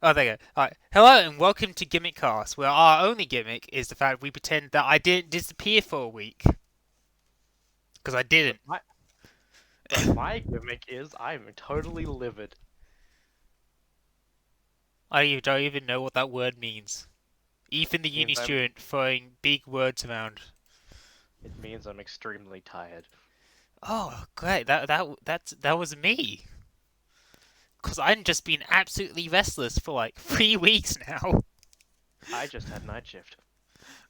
Oh, there you go. Alright. Hello and welcome to Gimmickast, where our only gimmick is the fact we pretend that I didn't disappear for a week. Because I But didn't. my but my gimmick is I'm totally livid. I don't even know what that word means. Even the uni Means I'm student throwing big words around. it means I'm extremely tired. Oh, great. That was me. Because I've just been absolutely restless for like 3 weeks now. I just had night shift.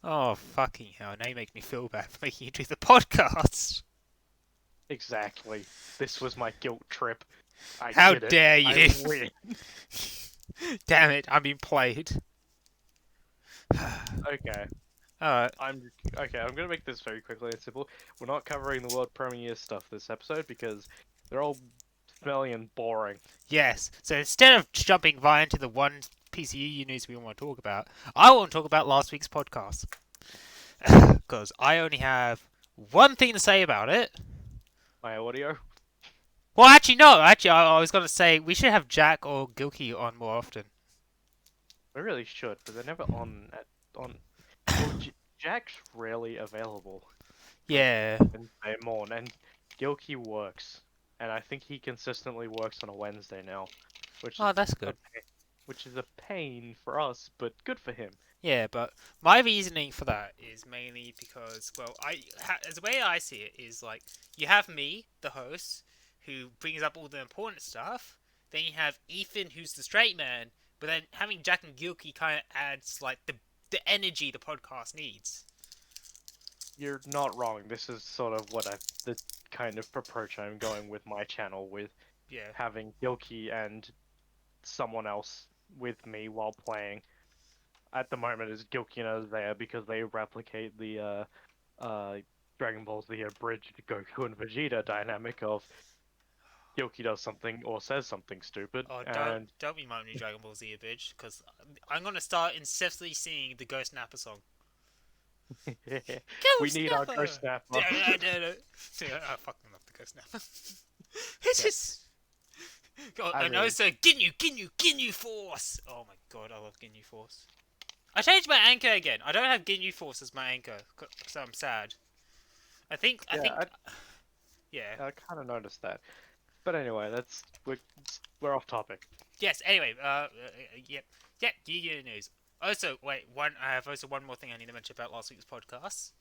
Oh, fucking hell. Now you make me feel bad for making you do the podcast. Exactly. This was my guilt trip. I How did it. dare I you? win. Damn it, I'm being played. Okay. Alright. I'm gonna make this very quickly and simple. We're not covering the world premiere stuff this episode because they're all smelly and boring. Yes. So instead of jumping right into the one PCU news we want to talk about, I want to talk about last week's podcast. Because I only have one thing to say about it. My audio. Well, actually, no. Actually, I was going to say we should have Jack or Gilkey on more often. I really should, but they're never on. Well, Jack's rarely available on Yeah. Wednesday morning, and Gilkey works, and I think he consistently works on a Wednesday now, which Oh, is that's a good. which is a pain for us, but good for him. Yeah, but my reasoning for that is mainly because, well, as the way I see it is like you have me, the host, who brings up all the important stuff. Then you have Ethan, who's the straight man. But then having Jack and Gilkey kind of adds like the energy the podcast needs. You're not wrong. This is sort of the kind of approach I'm going with my channel with Yeah. having Gilkey and someone else with me while playing. At the moment, is Gilkey and Isaiah because they replicate the uh, Dragon Ball Z abridged Goku and Vegeta dynamic of Gilkey does something or says something stupid, Oh, and don't remind me Dragon Ball Z, bitch, because I'm gonna start incessantly singing the Ghost Napper song. we Ghost need our Ghost Napper. Snapper. I fucking love the Ghost Napper. It's Yes, just. God, I and mean, also Ginyu Force. Oh my god, I love Ginyu Force. I changed my anchor again. I don't have Ginyu Force as my anchor, so I'm sad. I yeah, think, yeah. I kind of noticed that. But anyway, we're off topic. Yes. Anyway, yep, yep. Yu news. Also, wait, I have also one more thing I need to mention about last week's podcast.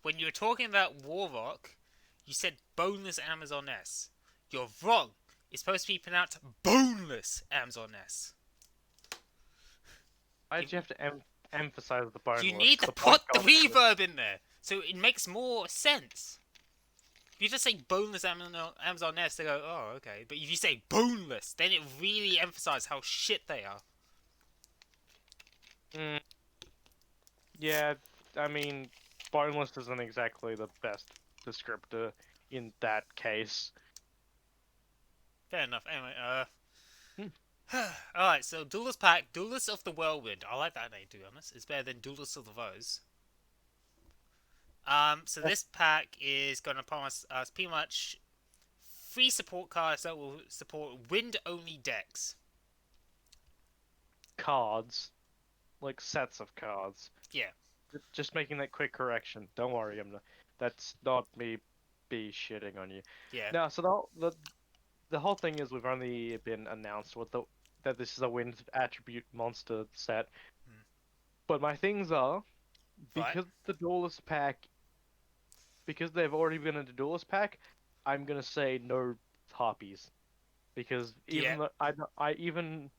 When you were talking about Warrock, you said boneless Amazoness. You're wrong. It's supposed to be pronounced boneless Amazoness. You, Why'd you have to emphasize the you boneless? need to The point put the got across. reverb in there so it makes more sense. If you just say boneless Amazoness, they go, oh, okay. But if you say boneless, then it really emphasizes how shit they are. Mm, yeah, I mean, boneless isn't exactly the best descriptor in that case. Fair enough. Anyway, Hmm. alright, so Duelist Pack, Duelist of the Whirlwind. I like that name, to be honest. It's better than Duelist of the Rose. So Eh, this pack is going to promise us pretty much three support cards that will support wind-only decks. Cards, like sets of cards. Yeah, Just making that quick correction. Don't worry, that's not me be shitting on you. yeah. Now, so the whole thing is we've only been announced that this is a wind attribute monster set. Hmm. But my things are Right? because the duelist pack because they've already been in the duelist pack, I'm gonna say no harpies because Yeah. even though I even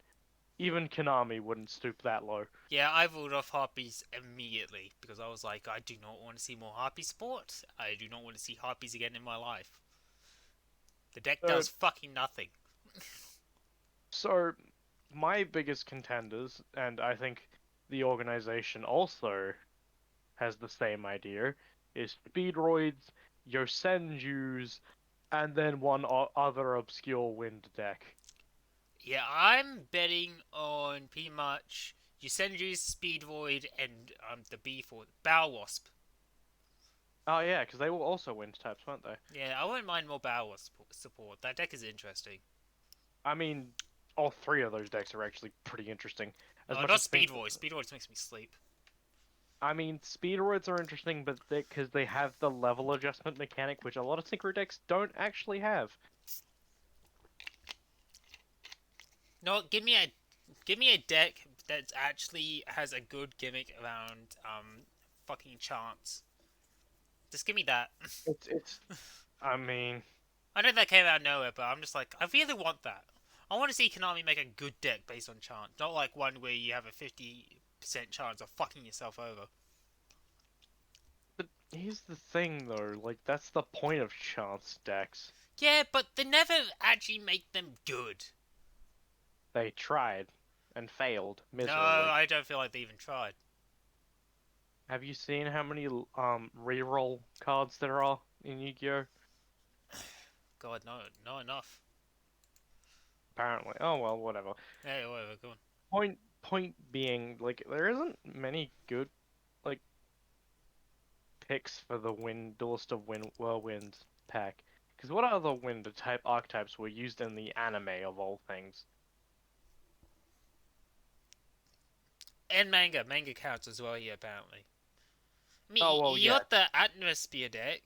Konami wouldn't stoop that low. Yeah, I ruled off Harpies immediately because I was like, I do not want to see more Harpy support. I do not want to see Harpies again in my life. The deck Uh, does fucking nothing. so my biggest contenders, and I think the organization also has the same idea, is Speedroids, Yosenjus, and then one other obscure wind deck. Yeah, I'm betting on pretty much Yusenju's Speed Void and the B for Bow Wasp. Oh yeah, because they were also wind types, weren't they? Yeah, I wouldn't mind more Bow Wasp support. That deck is interesting. I mean, all three of those decks are actually pretty interesting. As Oh, much not as Speed Think, Voice. Speed Voice makes me sleep. I mean, Speedroids are interesting, but because they have the level adjustment mechanic, which a lot of synchro decks don't actually have. No, give me a deck that actually has a good gimmick around fucking chance. Just give me that. It's. I mean, I know that came out of nowhere, but I'm just like, I really want that. I want to see Konami make a good deck based on chance, not like one where you have a 50% chance of fucking yourself over. but here's the thing though. Like that's the point of chance decks. Yeah, but they never actually make them good. They tried and failed No, miserably. I don't feel like they even tried. Have you seen how many reroll cards there are in Yu-Gi-Oh? God, no, not enough. Apparently. Oh well, whatever. Hey, whatever, go on. Point being, like there isn't many good like picks for the Wind Duelist of Wind Whirlwind pack. Because what other wind type archetypes were used in the anime of all things? And manga counts as well here apparently. I Oh mean, well, you yeah. got the Atmosphere deck.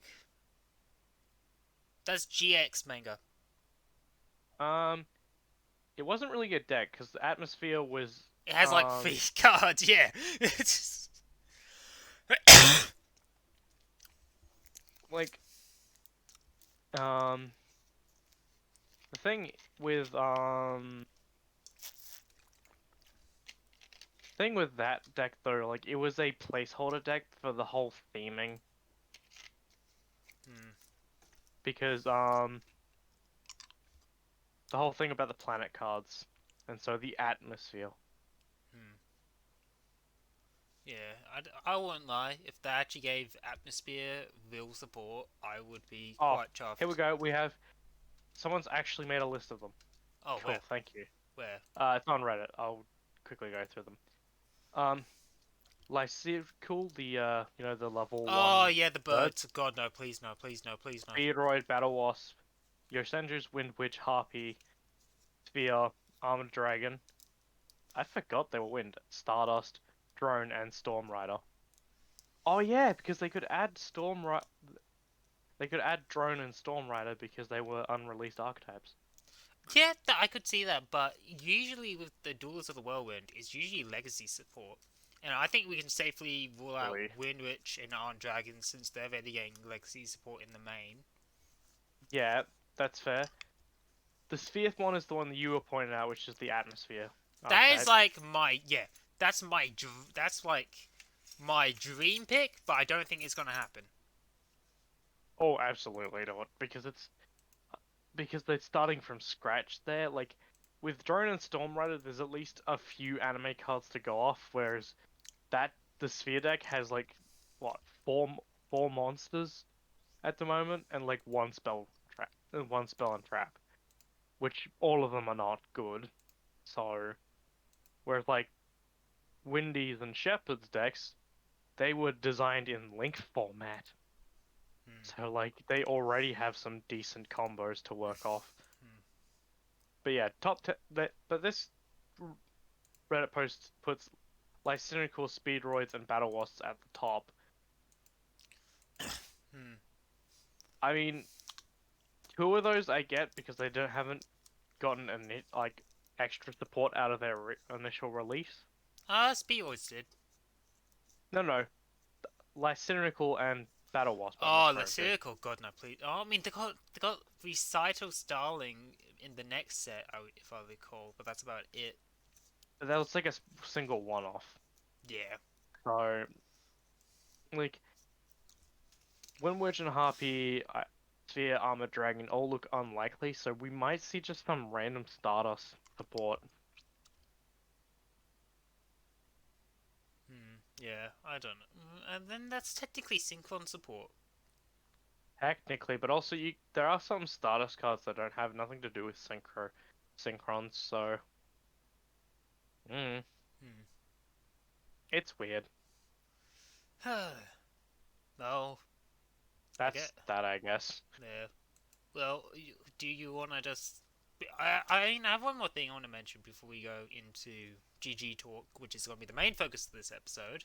That's GX manga. Um, it wasn't really a deck because the atmosphere was It has like um three cards. Yeah, it's like um the with um thing with that deck though, like it was a placeholder deck for the whole theming Hmm, because the whole thing about the planet cards and so the atmosphere. hmm. Yeah, I won't lie. If they actually gave Atmosphere real support, I would be Oh, quite here we chuffed. go. We have someone's actually made a list of them. Oh, Cool, where? thank you. Where? It's on Reddit. I'll quickly go through them. Um, Lysical, the level Oh, one yeah, the bird. birds. God, no, please, no, please, no, please, no. Speedroid, Battle Wasp, Yosenju's Wind Witch, Harpy, Sphere, Armored Dragon. I forgot they were Wind. Stardust, Drone, and Storm Rider. Oh yeah, because they could add Drone and Storm Rider because they were unreleased archetypes. Yeah, I could see that, but usually with the Duels of the Whirlwind, it's usually legacy support. And I think we can safely rule out Really? Windwitch and Armed Dragon since they're already getting legacy support in the main. Yeah, that's fair. The Sphere one is the one that you were pointing out, which is the Atmosphere That is archetype. like that's like my dream pick, but I don't think it's gonna happen. Oh, absolutely not, because they're starting from scratch there. Like with Drone and Storm Rider, there's at least a few anime cards to go off, whereas that the Sphere deck has like what four monsters at the moment and like one spell and trap, which all of them are not good. So whereas like Windy's and Shepherd's decks, they were designed in Link format. Hmm, So like they already have some decent combos to work off. hmm, But yeah, top 10. But this Reddit post puts like cynical speedroids and battle wasps at the top. hmm. I mean, two of those I get because they don't haven't gotten any like extra support out of their initial release. Speedoids did. No, no, like cynical and battle wasp. I'm Oh, the referring to. circle. God no, please. Oh, I mean they got recital Starling in the next set, if I recall, but that's about it. But that was like a single one-off. Yeah. So like Windwitch and Harpy, Sphere, Armored Dragon all look unlikely, so we might see just some random Stardust support. Hmm. Yeah. I don't know. And then that's technically Synchron support. Technically, but also there are some Stardust cards that don't have nothing to do with Synchrons, so mm, Hmm. it's weird. Well, I That's get. that, I guess. Yeah. Well, do you want to just I have one more thing I want to mention before we go into GG talk, which is going to be the main focus of this episode.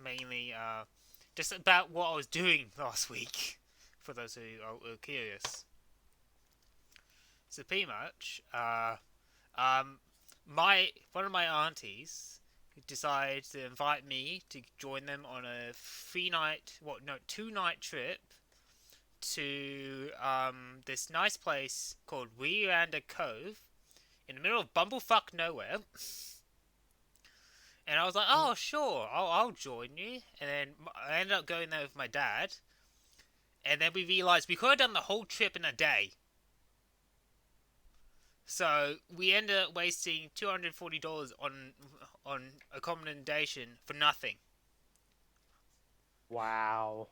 Mainly, just about what I was doing last week. For those who are curious, so pretty much, um, my one of my aunties decided to invite me to join them on a 2 night trip to this nice place called Weiranda Cove in the middle of bumblefuck nowhere. And I was like, oh, sure, I'll join you. And then I ended up going there with my dad. And then we realized we could have done the whole trip in a day. So we ended up wasting $240 on accommodation for nothing. Wow.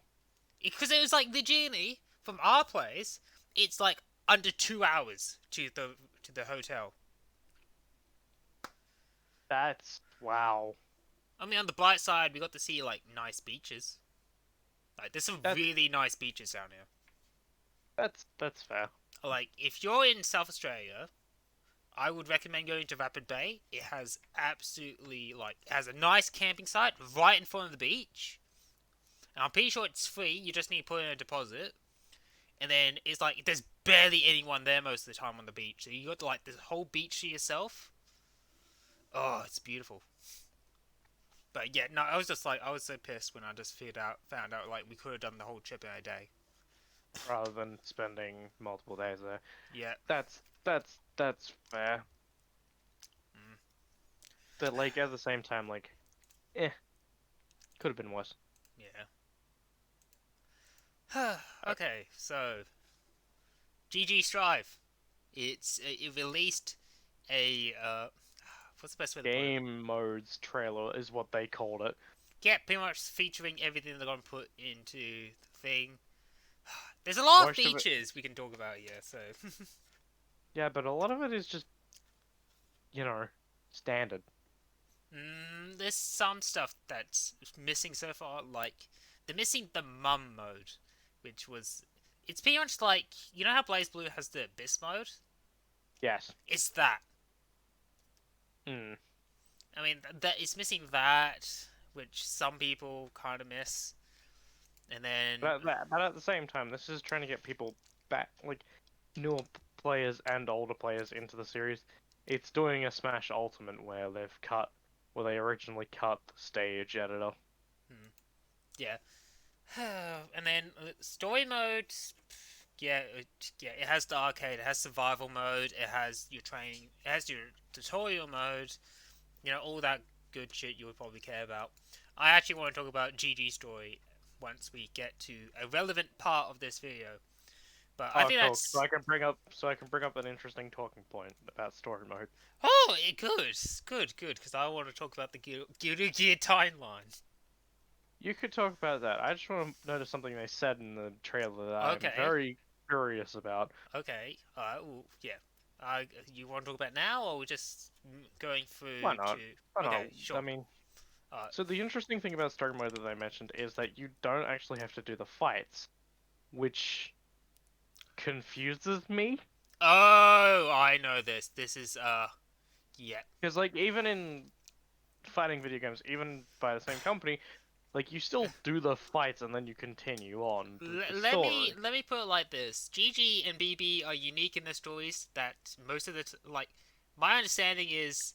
Because it was like the journey from our place, it's like under 2 hours to the hotel. That's wow. I mean, on the bright side, we got to see like nice beaches. Like, there's some That really nice beaches down here. that's fair. Like, if you're in South Australia, I would recommend going to Rapid Bay. It has it has a nice camping site right in front of the beach. And I'm pretty sure it's free. You just need to put in a deposit. And then it's like there's barely anyone there most of the time on the beach. So you got like this whole beach to yourself. Oh, it's beautiful. But yeah, no, I was so pissed when I just found out like we could have done the whole trip in a day. Rather than spending multiple days there. Yeah. That's fair. Mm. But like at the same time, like, could have been worse. Yeah. Okay, so GG Strive. It released a what's the best way to put it? Game modes trailer is what they called it. Yeah, pretty much featuring everything they're gonna put into the thing. There's a lot of Most of it, features we can talk about here, so yeah, but a lot of it is just, standard. there's some stuff that's missing so far, like they're missing the mum mode, which was it's pretty much like you know how Blaze Blue has the Abyss mode? Yes. It's that. Hmm. I mean, that it's missing that, which some people kind of miss, and then But at the same time, this is trying to get people back, like newer players and older players into the series. It's doing a Smash Ultimate where they originally cut the stage editor. yeah, and then story mode. Yeah, it has the arcade, it has survival mode, it has your training, it has your tutorial mode, all that good shit you would probably care about. I actually want to talk about GG story once we get to a relevant part of this video. But I Oh, think cool. So that's I can bring up an interesting talking point about story mode. good, because I want to talk about the Guilty Gear timeline. You could talk about that. I just want to notice something they said in the trailer that Okay. I'm very curious about. Okay, well, yeah. You want to talk about now, or we're just going through Why not? to... Why Okay, not? sure. I mean, Uh, so the interesting thing about story mode that I mentioned is that you don't actually have to do the fights, which confuses me. oh, I know this. This is, yeah. Because, like, even in fighting video games, even by the same company, like, you still do the fights and then you continue on with the story. Let me put it like this. GG and BB are unique in their stories that most of the... like, my understanding is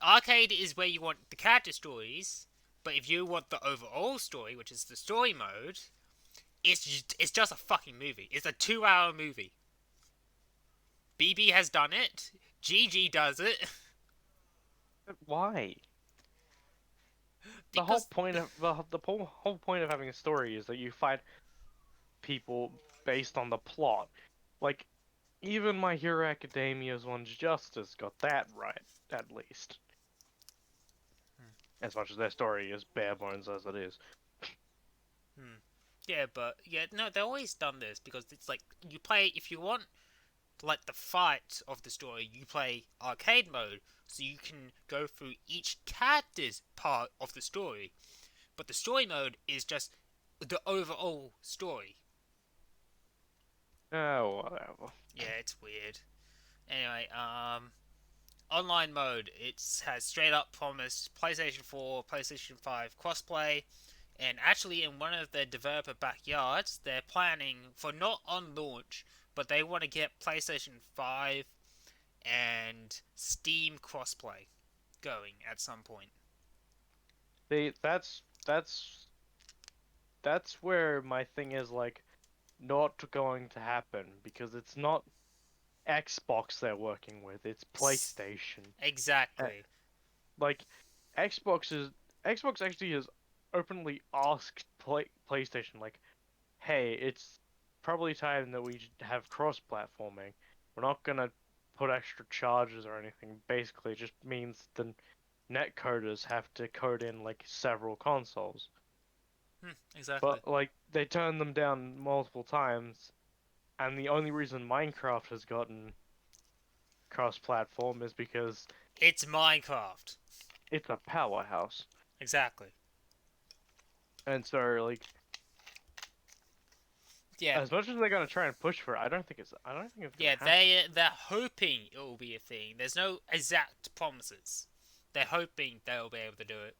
arcade is where you want the character stories, but if you want the overall story, which is the story mode, it's just a fucking movie. It's a 2-hour movie. BB has done it. GG does it. But why? The Because whole point of having a story is that you fight people based on the plot. Like, even My Hero Academia's One's Justice got that right, at least. As much as their story is bare bones as it is. yeah, but yeah, no, they've always done this because it's like you play if you want like the fight of the story, you play arcade mode, so you can go through each character's part of the story. But the story mode is just the overall story. Oh, whatever. Yeah, it's weird. Anyway, online mode. It has straight up promised PlayStation 4, PlayStation 5 crossplay, and actually in one of the developer backyards, they're planning for not on launch, but they want to get PlayStation 5 and Steam crossplay going at some point. They that's where my thing is like not going to happen because it's not Xbox they're working with, it's PlayStation. Uh, Exactly. Like Xbox is Xbox actually has openly asked PlayStation like, "Hey, it's probably time that we have cross-platforming. We're not gonna put extra charges or anything. Basically, it just means the net coders have to code in like several consoles." Exactly. But like they turned them down multiple times, and the only reason Minecraft has gotten cross-platform is because It's Minecraft. it's a powerhouse. Exactly. And so like Yeah. as much as they're gonna try and push for it, I don't think it's gonna Yeah, happen. they're hoping it will be a thing. There's no exact promises. They're hoping they'll be able to do it.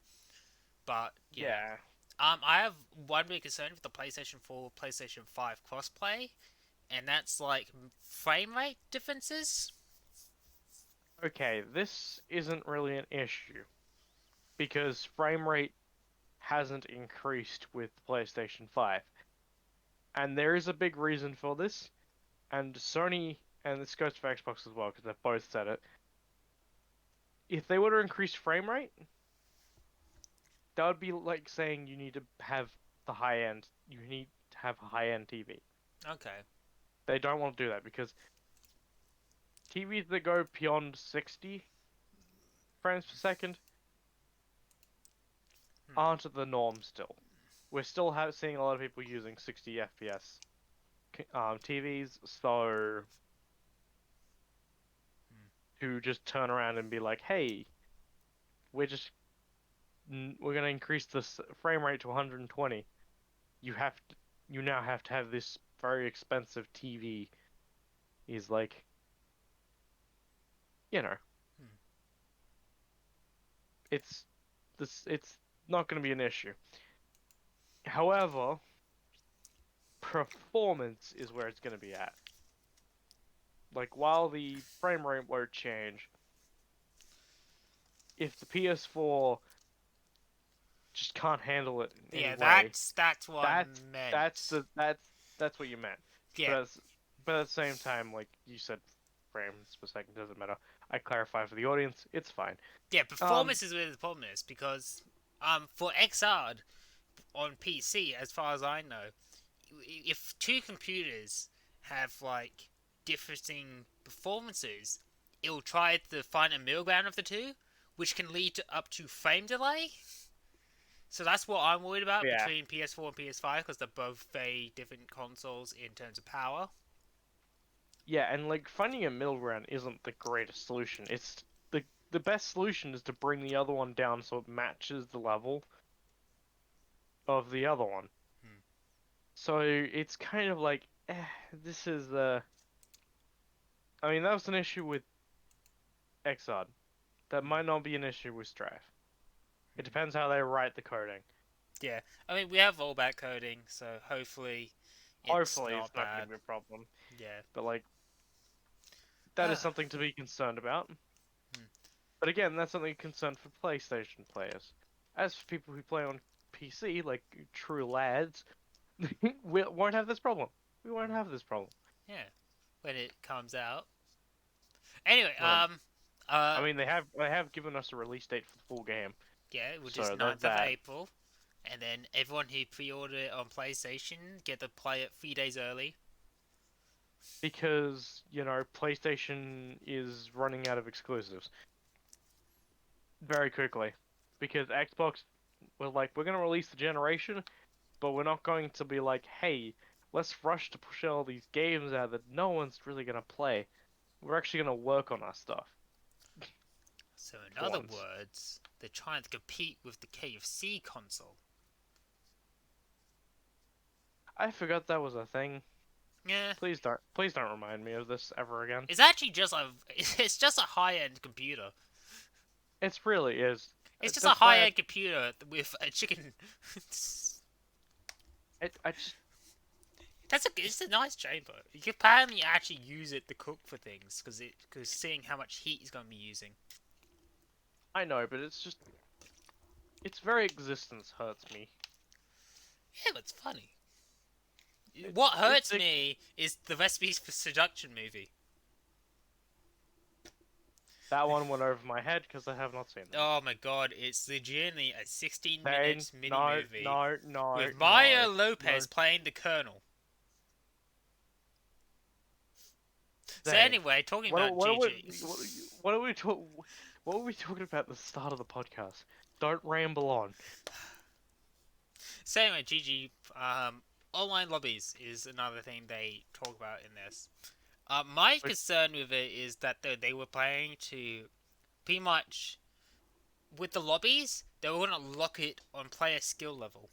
But yeah. Yeah. I have one big concern with the PlayStation 4, PlayStation 5 crossplay, and that's like frame rate differences. Okay, this isn't really an issue because frame rate hasn't increased with PlayStation 5. And there is a big reason for this, and Sony, and this goes for Xbox as well because they've both said it. If they were to increase frame rate, that would be like saying you need to have you need to have a high-end TV. Okay. They don't want to do that because TVs that go beyond 60 frames per second Hmm. aren't the norm still. We're still seeing a lot of people using 60 FPS TVs, so Hmm. to just turn around and be like, "Hey, we're just we're gonna increase this frame rate to 120. You have to, you now have to have this very expensive TV." Is like, you know, Hmm. it's it's not gonna be an issue. However, performance is where it's gonna be at. Like while the frame rate won't change, if the PS4 just can't handle it in any Yeah, way, that's what I that's that's meant. the that's what you meant. Yeah, But at the same time, like you said, frames per second doesn't matter. I clarify for the audience, it's fine. yeah. Um, Performance is where the problem is because for XR on PC, as far as I know, if two computers have like differing performances, it'll try to find a middle ground of the two, which can lead to up to frame delay. So that's what I'm worried about yeah, between PS4 and PS5 because they're both very different consoles in terms of power. yeah, and like finding a middle ground isn't the greatest solution. It's the best solution is to bring the other one down so it matches the level of the other one. Hmm. So it's kind of like, this is I mean, that was an issue with Exod. That Hmm. might not be an issue with Strife. It Hmm. depends how they write the coding. Yeah, I mean we have rollback coding, so hopefully it's Hopefully, it's not not going to bad. be a problem. Yeah. But like, that is something to be concerned about. Hmm. But again, that's something concerned for PlayStation players. As for people who play on PC, like true lads, we won't have this problem. We won't Hmm. have this problem. Yeah, when it comes out. Anyway, Well, I mean, they have given us a release date for the full game, yeah, which is so there's 9th of that. April, and then everyone who pre-ordered it on PlayStation get to play it 3 days early. Because PlayStation is running out of exclusives very quickly. Because Xbox was like, we're gonna release the generation, but we're not going to be like, hey, let's rush to push all these games out that no one's really gonna play. We're actually gonna work on our stuff So in for other once. words, they're trying to compete with the KFC console. I forgot that was a thing. Yeah, Please don't remind me of this ever again. it's actually just a it's just a high end computer. It really is. It's just a That's high why end computer with a chicken. I just It's a nice chamber. You can apparently actually use it to cook for things because seeing how much heat he's going to be using. I know, but its very existence hurts me. Yeah, but it's funny. It, What it, hurts it me is the Recipes for Seduction movie. that one went over my head because I have not seen that. Oh my god, it's legitimately a 16 Zane, minute mini no, movie no, no, with no, Maya no. Lopez playing the Colonel. So Zane, anyway, talking what about what are we GG. what are we talk, what were we talking about at the start of the podcast? Don't ramble on. So anyway, GG. Online lobbies is another thing they talk about in this. My Which, concern with it is that they were planning to pretty much with the lobbies they were going to lock it on player skill level.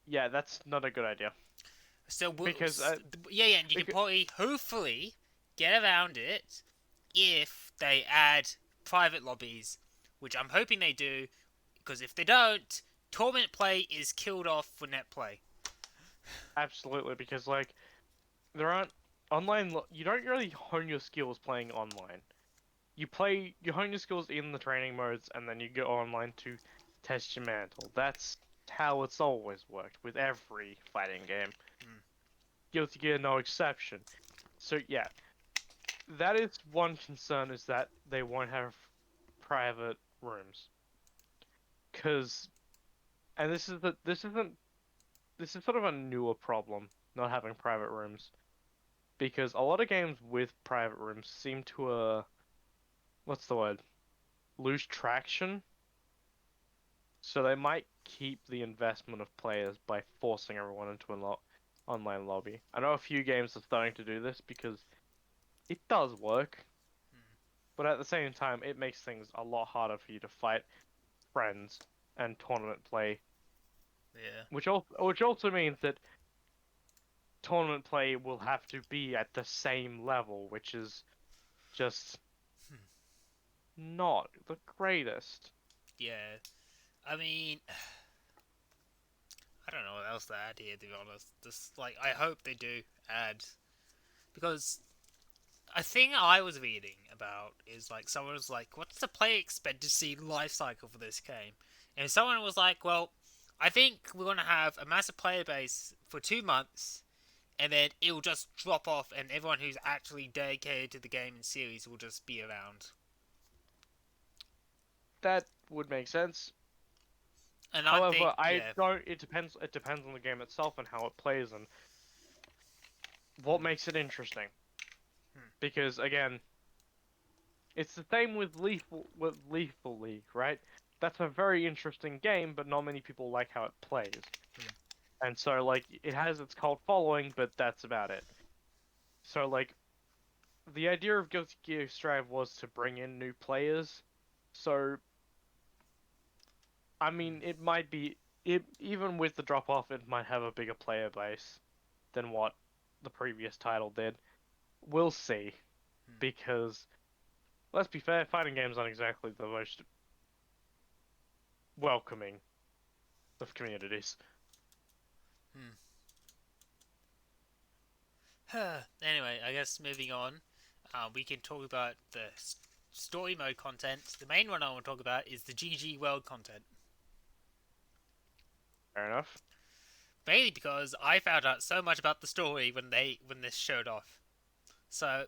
yeah, that's not a good idea So because yeah, and you can because probably hopefully get around it if they add private lobbies, which I'm hoping they do, because if they don't, tournament play is killed off for net play. absolutely because like there aren't you don't really hone your skills playing online. You hone your skills in the training modes and then you go online to test your mantle. That's how it's always worked with every fighting game. Hmm. Guilty Gear no exception. So yeah, that is one concern is that they won't have private rooms. Cause and this is sort of a newer problem not having private rooms because a lot of games with private rooms seem to what's the word? Lose traction. So they might keep the investment of players by forcing everyone into an online lobby. I know a few games are starting to do this because it does work, but at the same time, it makes things a lot harder for you to fight friends and tournament play, Yeah. which also means that tournament play will have to be at the same level, which is just Hmm. not the greatest. Yeah. I mean, I don't know what else to add here. To be honest, just like I hope they do add because a thing I was reading about is like someone was like, "What's the play expectancy life cycle for this game?" And someone was like, "Well, I think we're gonna have a massive player base for 2 months, and then it will just drop off, and everyone who's actually dedicated to the game and series will just be around." That would make sense. And I think, However, I yeah, don't. It depends on the game itself and how it plays and what makes it interesting. hmm, Because again, it's the same with Lethal League, right? That's a very interesting game, but not many people like how it plays. hmm, And so like it has its cult following, but that's about it. So like the idea of Guilty Gear Strive was to bring in new players. So I hmm, mean, it might be it even with the drop off, it might have a bigger player base than what the previous title did. We'll see, hmm, because let's be fair, fighting games aren't exactly the most welcoming of communities. hmm. Anyway, I guess moving on, we can talk about the story mode content. The main one I want to talk about is the GG World content. Fair enough. Mainly because I found out so much about the story when this showed off. So,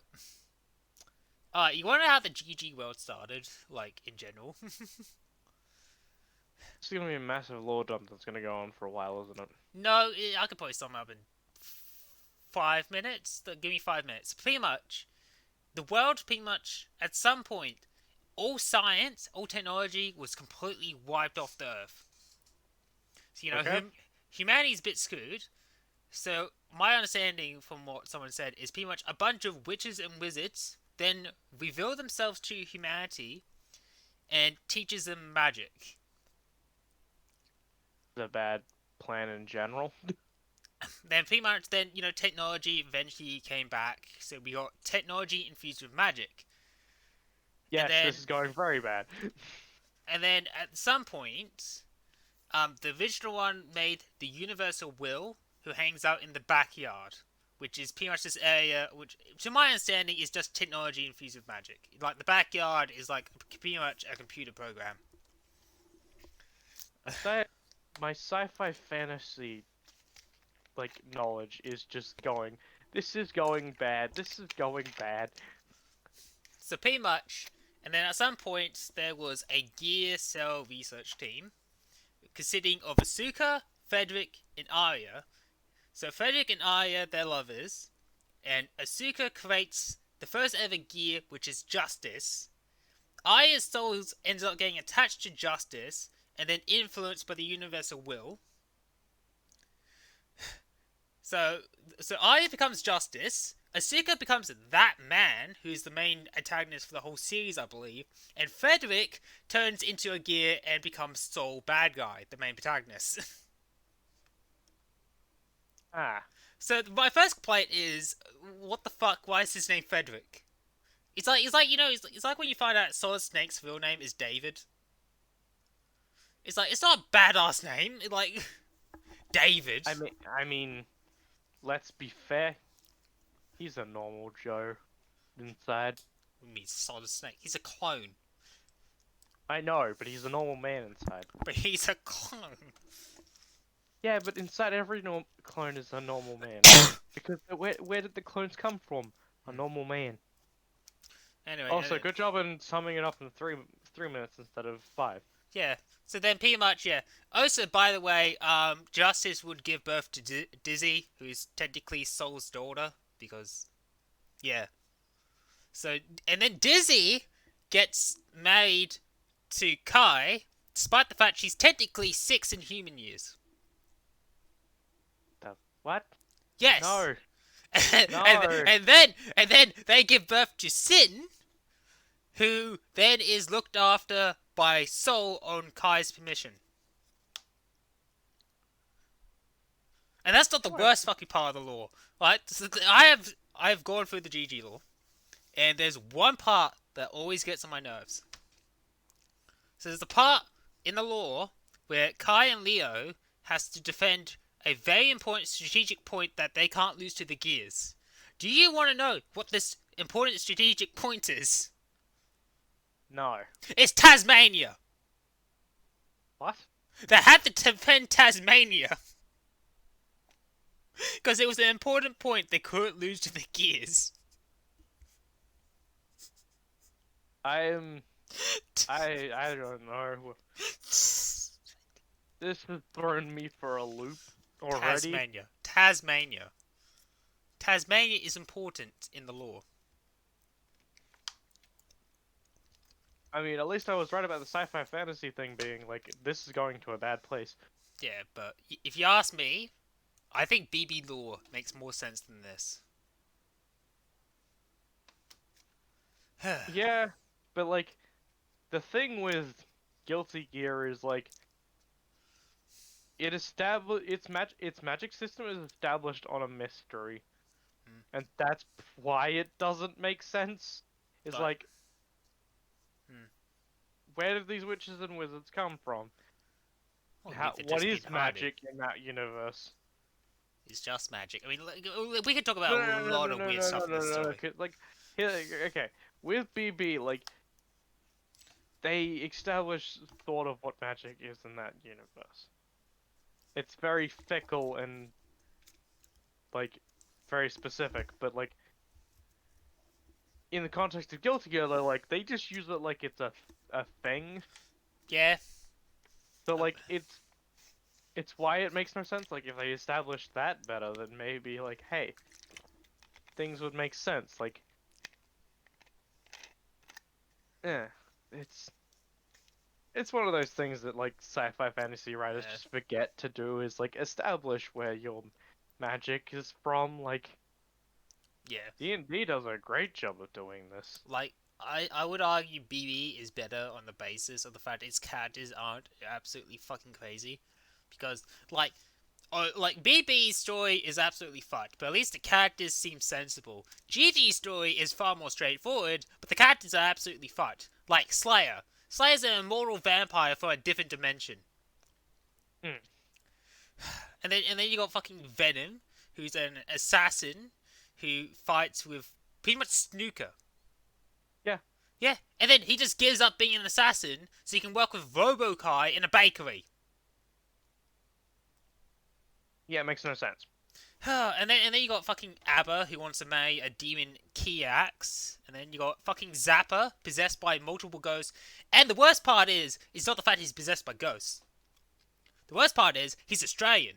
you want to know how the GG World started, like in general? It's gonna be a massive lore dump that's gonna go on for a while, isn't it? No, I could probably sum up in 5 minutes. Give me 5 minutes. Pretty much, the world pretty much at some point, all science, all technology was completely wiped off the Earth. So Okay. humanity's a bit screwed. So my understanding from what someone said is pretty much a bunch of witches and wizards then reveal themselves to humanity and teaches them magic. It's a bad plan in general. Then pretty much then technology eventually came back, so we got technology infused with magic, and Yes, then this is going very bad. at some point, the original one made the universal will, who hangs out in the backyard, which is pretty much this area, which, to my understanding, is just technology infused with magic. Like the backyard is like pretty much a computer program. I say my sci-fi fantasy knowledge is just going. This is going bad. This is going bad. So pretty much, and then at some point there was a gear cell research team consisting of Asuka, Frederick, and Arya. So Frederick and Arya, they're lovers, and Asuka creates the first ever gear, which is Justice. Arya's soul ends up getting attached to Justice, and then influenced by the Universal Will. So, Arya becomes Justice. Asuka becomes that man, who's the main antagonist for the whole series, I believe. And Frederick turns into a gear and becomes Soul Bad Guy, the main protagonist. Ah, So my first complaint is, what the fuck? Why is his name Frederick? It's like when you find out Solid Snake's real name is David. It's like it's not a badass name. Like David. I mean, let's be fair. He's a normal Joe inside. I mean, Solid Snake. He's a clone, I know, but he's a normal man inside. but he's a clone. Yeah, but inside every clone is a normal man. Because where did the clones come from? A normal man. Anyway. Also, good job in summing it up in three minutes instead of 5. Yeah. So then, pretty much, yeah. Also, by the way, Justice would give birth to Dizzy, who's technically Soul's daughter, because, yeah. So, and then Dizzy gets married to Kai, despite the fact she's technically 6 in human years. What? Yes. No. No. and then they give birth to Sin, who then is looked after by Soul on Kai's permission. And that's not the worst fucking part of the lore. Right? So I have gone through the GG lore, and there's one part that always gets on my nerves. So there's the part in the lore where Kai and Leo has to defend a very important strategic point that they can't lose to the Gears. Do you want to know what this important strategic point is? No. It's Tasmania! What? They had to defend Tasmania! Because it was an important point they couldn't lose to the Gears. I don't know. This has thrown me for a loop already. Tasmania is important in the lore. I mean, at least I was right about the sci-fi fantasy thing being like, this is going to a bad place. Yeah, but if you ask me, I think BB lore makes more sense than this. Yeah, but like, the thing with Guilty Gear is like, its magic system is established on a mystery, and that's why it doesn't make sense. It's But- like, where did these witches and wizards come from? Well, What is magic in that universe? It's just magic. I mean, we could talk about a lot of weird stuff in this story. Like, okay, with BB, like, they establish thought of what magic is in that universe. It's very fickle and like very specific, but like in the context of Guilty Gear, they just use it like it's a thing. Yeah. So like it's why it makes no sense. Like if they established that better, then maybe like hey, things would make sense. Like, yeah, it's one of those things that like sci-fi fantasy writers Yeah. just forget to do is like establish where your magic is from. Like Yeah. D&D does a great job of doing this. Like, I would argue BB is better on the basis of the fact its characters aren't absolutely fucking crazy. Because, like, like BB's story is absolutely fucked, but at least the characters seem sensible. GG's story is far more straightforward, but the characters are absolutely fucked. Like Slayer. Slayer's an immortal vampire from a different dimension. Hmm. And then you got fucking Venom, who's an assassin who fights with pretty much snooker. Yeah. Yeah, and then he just gives up being an assassin so he can work with Robokai in a bakery. Yeah, it makes no sense. and then you got fucking Abba who wants to marry a demon Kiax, and then you got fucking Zappa possessed by multiple ghosts. And the worst part is, it's not the fact he's possessed by ghosts. The worst part is he's Australian.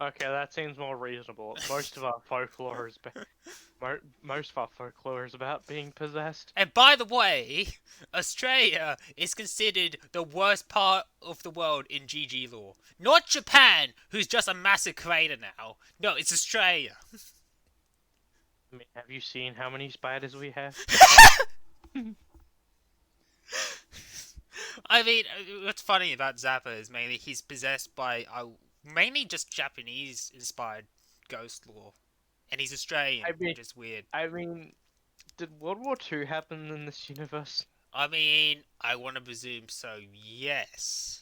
Okay, that seems more reasonable. Most of our folklore is most of our folklore is about being possessed. And by the way, Australia is considered the worst part of the world in GG lore. Not Japan, who's just a massive crater now. No, it's Australia. I mean, have you seen how many spiders we have? I mean, what's funny about Zappa is mainly he's possessed by mainly just Japanese-inspired ghost lore. And he's Australian, I mean, which is weird. I mean, did World War II happen in this universe? I mean, I want to presume so, yes.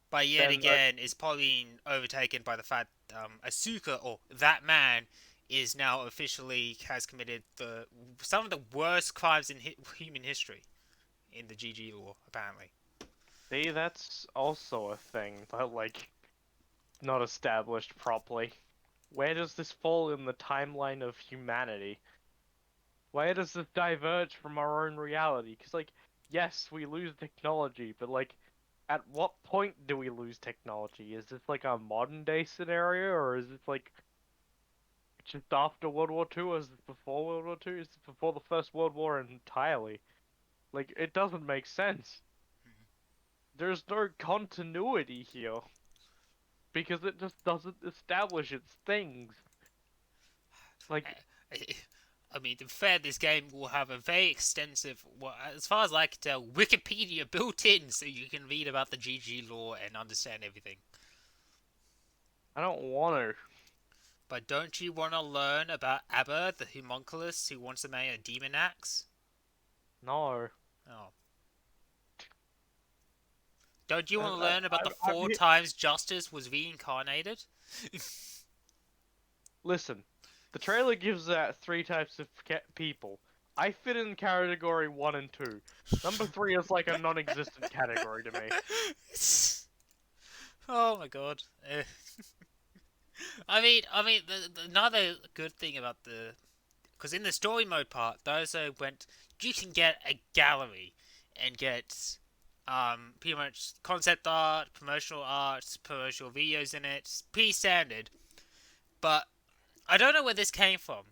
But yet Then, again, it's probably been overtaken by the fact Asuka, or that man, is now officially has committed some of the worst crimes in human history in the GG lore, apparently. see, that's also a thing, but like, not established properly. Where does this fall in the timeline of humanity? Where does this diverge from our own reality? Because, like, yes, we lose technology, but, like, at what point do we lose technology? Is this, like, a modern day scenario, or is this, like, just after World War II, or is this before World War II? Is this before the First World War entirely? Like, it doesn't make sense. There's no continuity here. Because it just doesn't establish its things. Like, I mean, to be fair, this game will have a very extensive, well, as far as I can tell, Wikipedia built in so you can read about the GG lore and understand everything. I don't want to. But don't you want to learn about Abba, the homunculus who wants to marry a demon axe? No. Oh. Don't you want to I, learn about the I, four times Justice was reincarnated? Listen, the trailer gives out three types of people. I fit in category 1 and 2. Number 3 is like a non-existent category to me. Oh my god. I mean, another good thing about because in the story mode part, those who went, you can get a gallery and get pretty much concept art, promotional videos in it. It's pretty standard. But I don't know where this came from.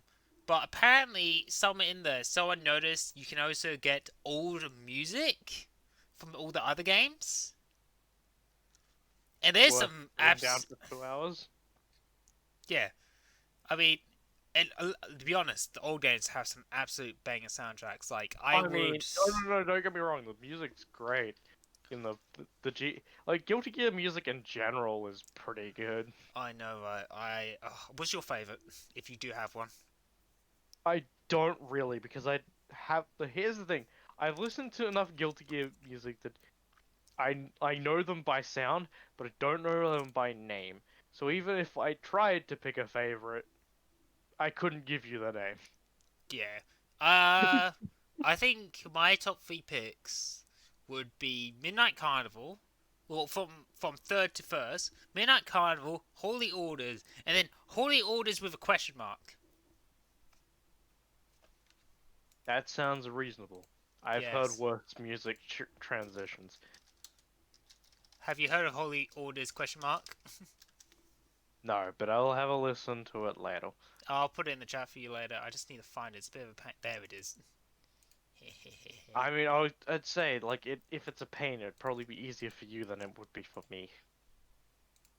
But apparently, somewhere in there, someone noticed you can also get old music from all the other games. And there's Worth some sitting down for 2 hours. Yeah, I mean, and to be honest, the old games have some absolute banger soundtracks. Like I mean, no, don't get me wrong. The music's great. In the G, like Guilty Gear music in general is pretty good. I know, right? What's your favorite, if you do have one? I don't really because I have the. Here's the thing. I've listened to enough Guilty Gear music that I know them by sound, but I don't know them by name. So even if I tried to pick a favorite, I couldn't give you the name. Yeah. I think my top three picks would be Midnight Carnival. Well, from third to first, Midnight Carnival, Holy Orders, and then Holy Orders with a question mark. That sounds reasonable. I've heard Yes. worse music transitions. Have you heard of Holy Orders question mark? No, but I'll have a listen to it later. I'll put it in the chat for you later. I just need to find it. It's a bit of a pain. There it is. I mean, I'd say like if it's a pain, it'd probably be easier for you than it would be for me.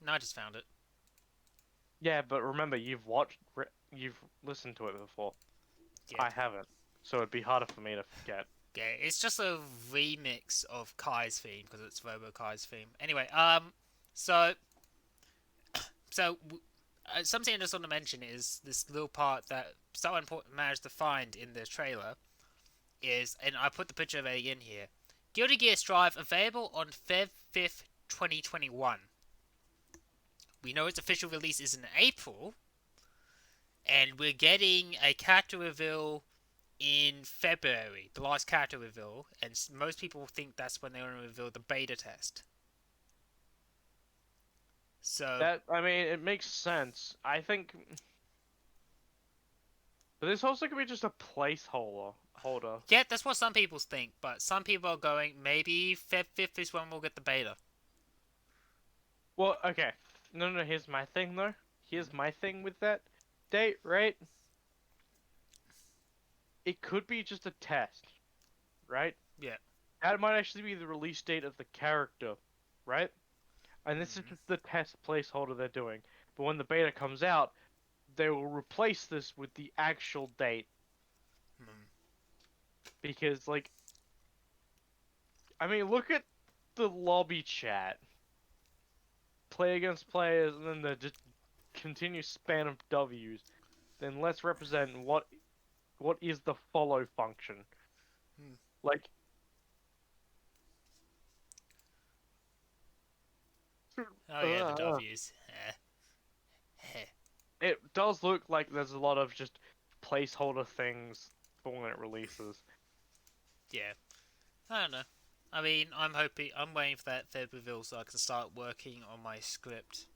No, I just found it. Yeah, but remember, you've you've listened to it before. Yeah. I haven't, so it'd be harder for me to forget. Yeah, it's just a remix of Kai's theme because it's Robo Kai's theme. Anyway, So, so something I just want to mention is this little part that someone managed to find in the trailer is, and I put the picture of it in here. Guilty Gear Strive available on Feb 5th, 2021. We know its official release is in April, and we're getting a character reveal in February, the last character reveal, and most people think that's when they're going to reveal the beta test. So, That I mean, it makes sense. I think, but this also could be just a placeholder. Holder. yeah, that's what some people think, but some people are going, maybe Feb 5th is when we'll get the beta. Well, okay. No, no. Here's my thing, though. Here's my thing with that date, right? It could be just a test, right? Yeah. That might actually be the release date of the character, right? And this is Mm-hmm. just the test placeholder they're doing. But when the beta comes out, they will replace this with the actual date Mm. because, like, I mean, look at the lobby chat. Play against players, and then the just continuous span of W's. Then let's represent what is the follow function. Mm. Like, Oh yeah, the W's. it does look like there's a lot of just placeholder things for when it releases. Yeah. I don't know. I mean, I'm waiting for that Feb reveal so I can start working on my script,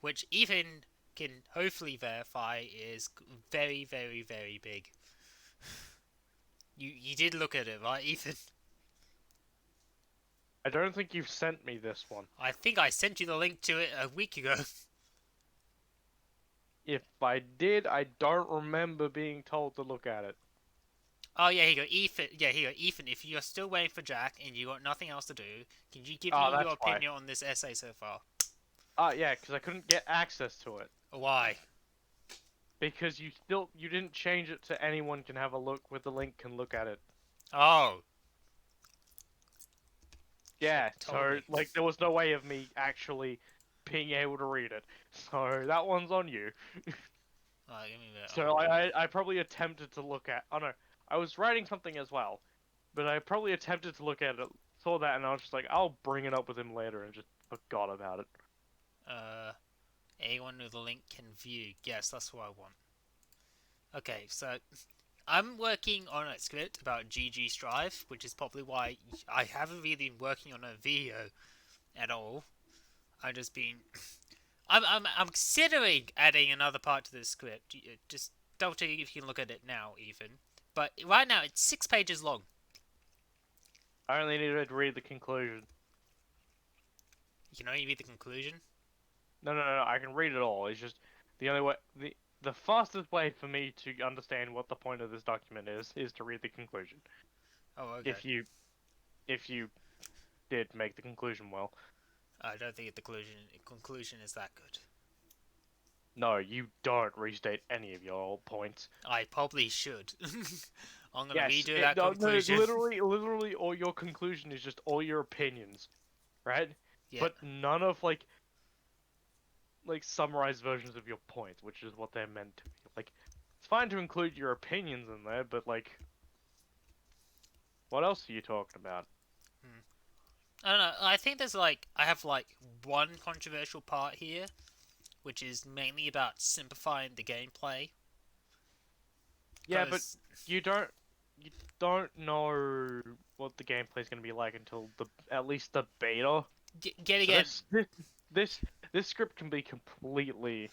which Ethan can hopefully verify is very, very, very big. You did look at it, right, Ethan? I don't think you've sent me this one. I think I sent you the link to it a week ago. If I did, I don't remember being told to look at it. Oh yeah, here you go, Ethan. Yeah, here you go, Ethan. If you're still waiting for Jack and you got nothing else to do, can you give Oh, me your that's why. opinion on this essay so far? Yeah, because I couldn't get access to it. Why? Because you didn't change it to anyone can have a look with the link can look at it. Oh, Yeah, told so me. like there was no way of me actually being able to read it. So that one's on you. Oh, give me that. So I probably attempted to look at. Oh no, I was writing something as well, but I probably attempted to look at it, saw that, and I was just like, I'll bring it up with him later, and just forgot about it. Uh, anyone with a link can view. Yes, that's what I want. Okay, so I'm working on a script about GG Strive, which is probably why I haven't really been working on a video at all. I've just been. I'm considering adding another part to this script. Just double check if you can look at it now, even. But right now it's 6 pages long. I only needed to read the conclusion. You can only read the conclusion. No, no, no, no, I can read it all. It's just the only way the fastest way for me to understand what the point of this document is to read the conclusion. Oh, okay. If you did make the conclusion well. I don't think the conclusion is that good. No, you don't restate any of your points. I probably should. I'm gonna Yes, redo that no, no, conclusion. literally, all your conclusion is just all your opinions, right? Yeah. But none of like summarized versions of your points, which is what they're meant to be. Like, it's fine to include your opinions in there, but like, what else are you talking about? Hmm. I don't know. I think I have one controversial part here, which is mainly about simplifying the gameplay. Yeah, but Because you don't you don't know what the gameplay is going to be like until the at least the beta. getting So it, this script can be completely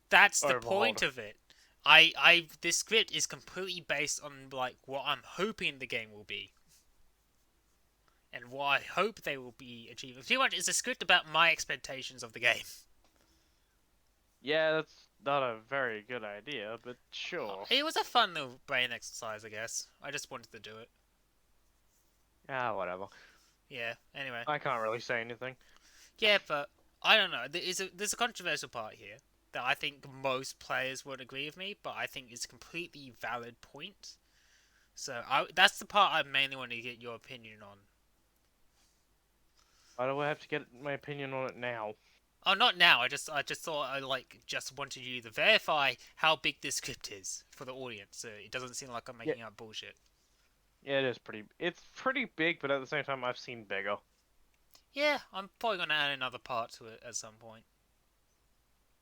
that's the overhauled. point of it. This script is completely based on what I'm hoping the game will be, and what I hope they will be achieving. Pretty much, it's a script about my expectations of the game. Yeah, that's not a very good idea, but sure. It was a fun little brain exercise, I guess. I just wanted to do it. Ah, whatever. Yeah. Anyway. I can't really say anything. Yeah, but I don't know. There's a controversial part here that I think most players would agree with me, but I think is a completely valid point. So that's the part I mainly want to get your opinion on. Why do I have to get my opinion on it now? Oh, not now. I just thought just wanted you to verify how big this script is for the audience, so it doesn't seem like I'm Yeah, making up bullshit. yeah, it is pretty. It's pretty big, but at the same time, I've seen bigger. Yeah, I'm probably gonna add another part to it at some point.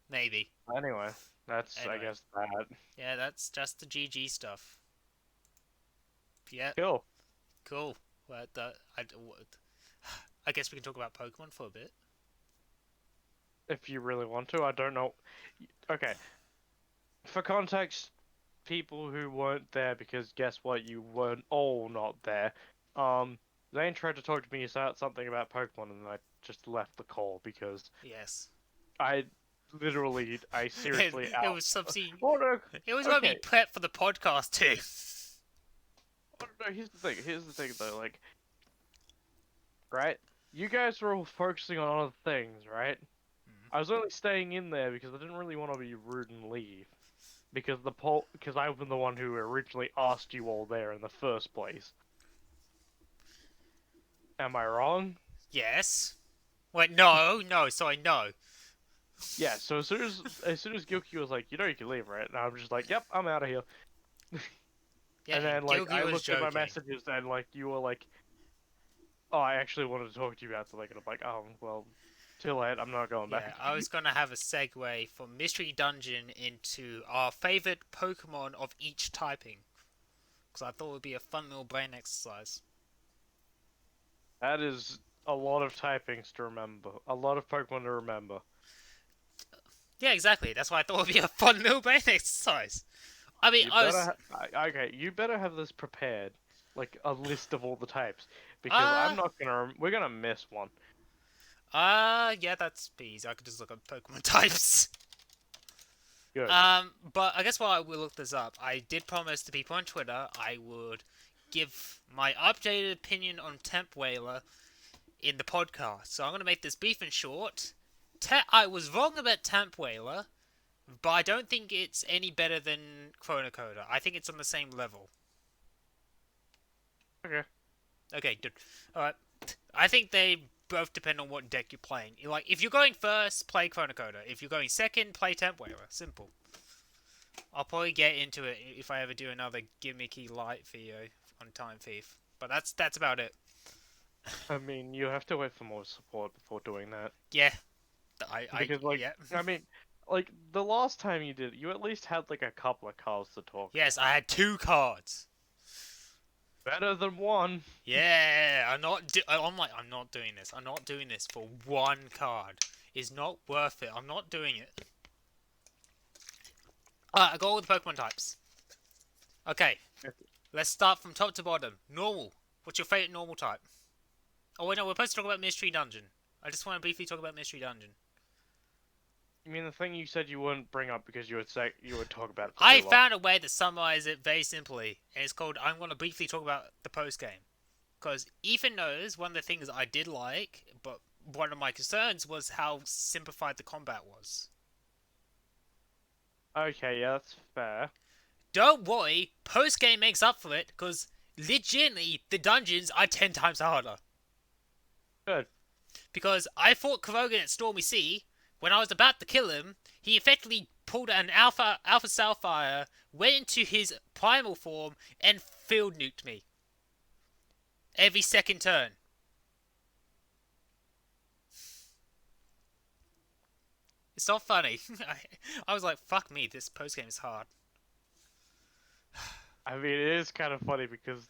Maybe. Anyway, that's I Anyway, guess that. yeah, that's just the GG stuff. Yep, Cool. cool. Well, I guess we can talk about Pokemon for a bit. If you really want to, I don't know. Okay, for context, people who weren't there, because guess what, you weren't all not there. Um, Zane tried to talk to me about something about Pokemon, and I just left the call because Yes. I I it, seriously it out. was something. Oh no. It was gonna be Okay. prep for the podcast too. Oh no. Here's the thing. Here's the thing, though. Like, right? You guys were all focusing on other things, right? I was only staying in there because I didn't really want to be rude and leave. Because I'm the one who originally asked you all there in the first place. Am I wrong? Yes. Wait, no, no. Sorry, no. Yeah. So as soon as Gilky was like, you can leave, right? And I'm just like, yep, I'm out of here. Yeah, And and then like Gilgy I was looked at my joking. messages and like you were like, oh, I actually wanted to talk to you about something, and I'm like, oh well, too late. I'm not going Yeah, back. I was gonna have a segue from Mystery Dungeon into our favorite Pokemon of each typing, because I thought it would be a fun little brain exercise. That is a lot of typings to remember. A lot of Pokemon to remember. Yeah, exactly. That's why I thought it would be a fun little brain exercise. I mean, You I better was, okay. You better have this prepared, like a list of all the types, because I'm uh, not gonna. We're gonna miss one. yeah, that's bees. I could just look up Pokemon types. Good. But I guess while I will look this up, I did promise to people on Twitter I would give my updated opinion on Temp Whaler in the podcast. So I'm going to make this brief and short. I was wrong about Temp Whaler, but I don't think it's any better than Chronocoder. I think it's on the same level. Okay. Okay, good. Alright. I think they both depend on what deck you're playing. Like, if you're going first, play Chronocoder. If you're going second, play Temp Whaler. Simple. I'll probably get into it if I ever do another gimmicky light video on Time Thief. But that's about it. I mean, you have to wait for more support before doing that, Yeah, because like, yeah. I mean, like the last time you did, it, you at least had like a couple of cards to talk Yes, about. I had 2 cards. Better than one. Yeah, I'm not doing this. I'm not doing this for 1 card. It's not worth it. I'm not doing it. Alright, I got all the Pokemon types. Okay, let's start from top to bottom. Normal. What's your favorite normal type? Oh wait, no, we're supposed to talk about Mystery Dungeon. I just want to briefly talk about Mystery Dungeon. You mean the thing you said you wouldn't bring up because you would talk about it for I too long? found a way to summarize it very simply, and it's called I'm going to briefly talk about the post game. Because Ethan knows one of the things I did like, but one of my concerns was how simplified the combat was. Okay, yeah, that's fair. Don't worry, post game makes up for it, because legitimately the dungeons are 10 times harder. Good. Because I fought Krogan at Stormy Sea. When I was about to kill him, he effectively pulled an Alpha Sapphire, went into his primal form, and field nuked me. Every second turn. It's not funny. I was like, fuck me, this post game is hard. I mean, it is kind of funny because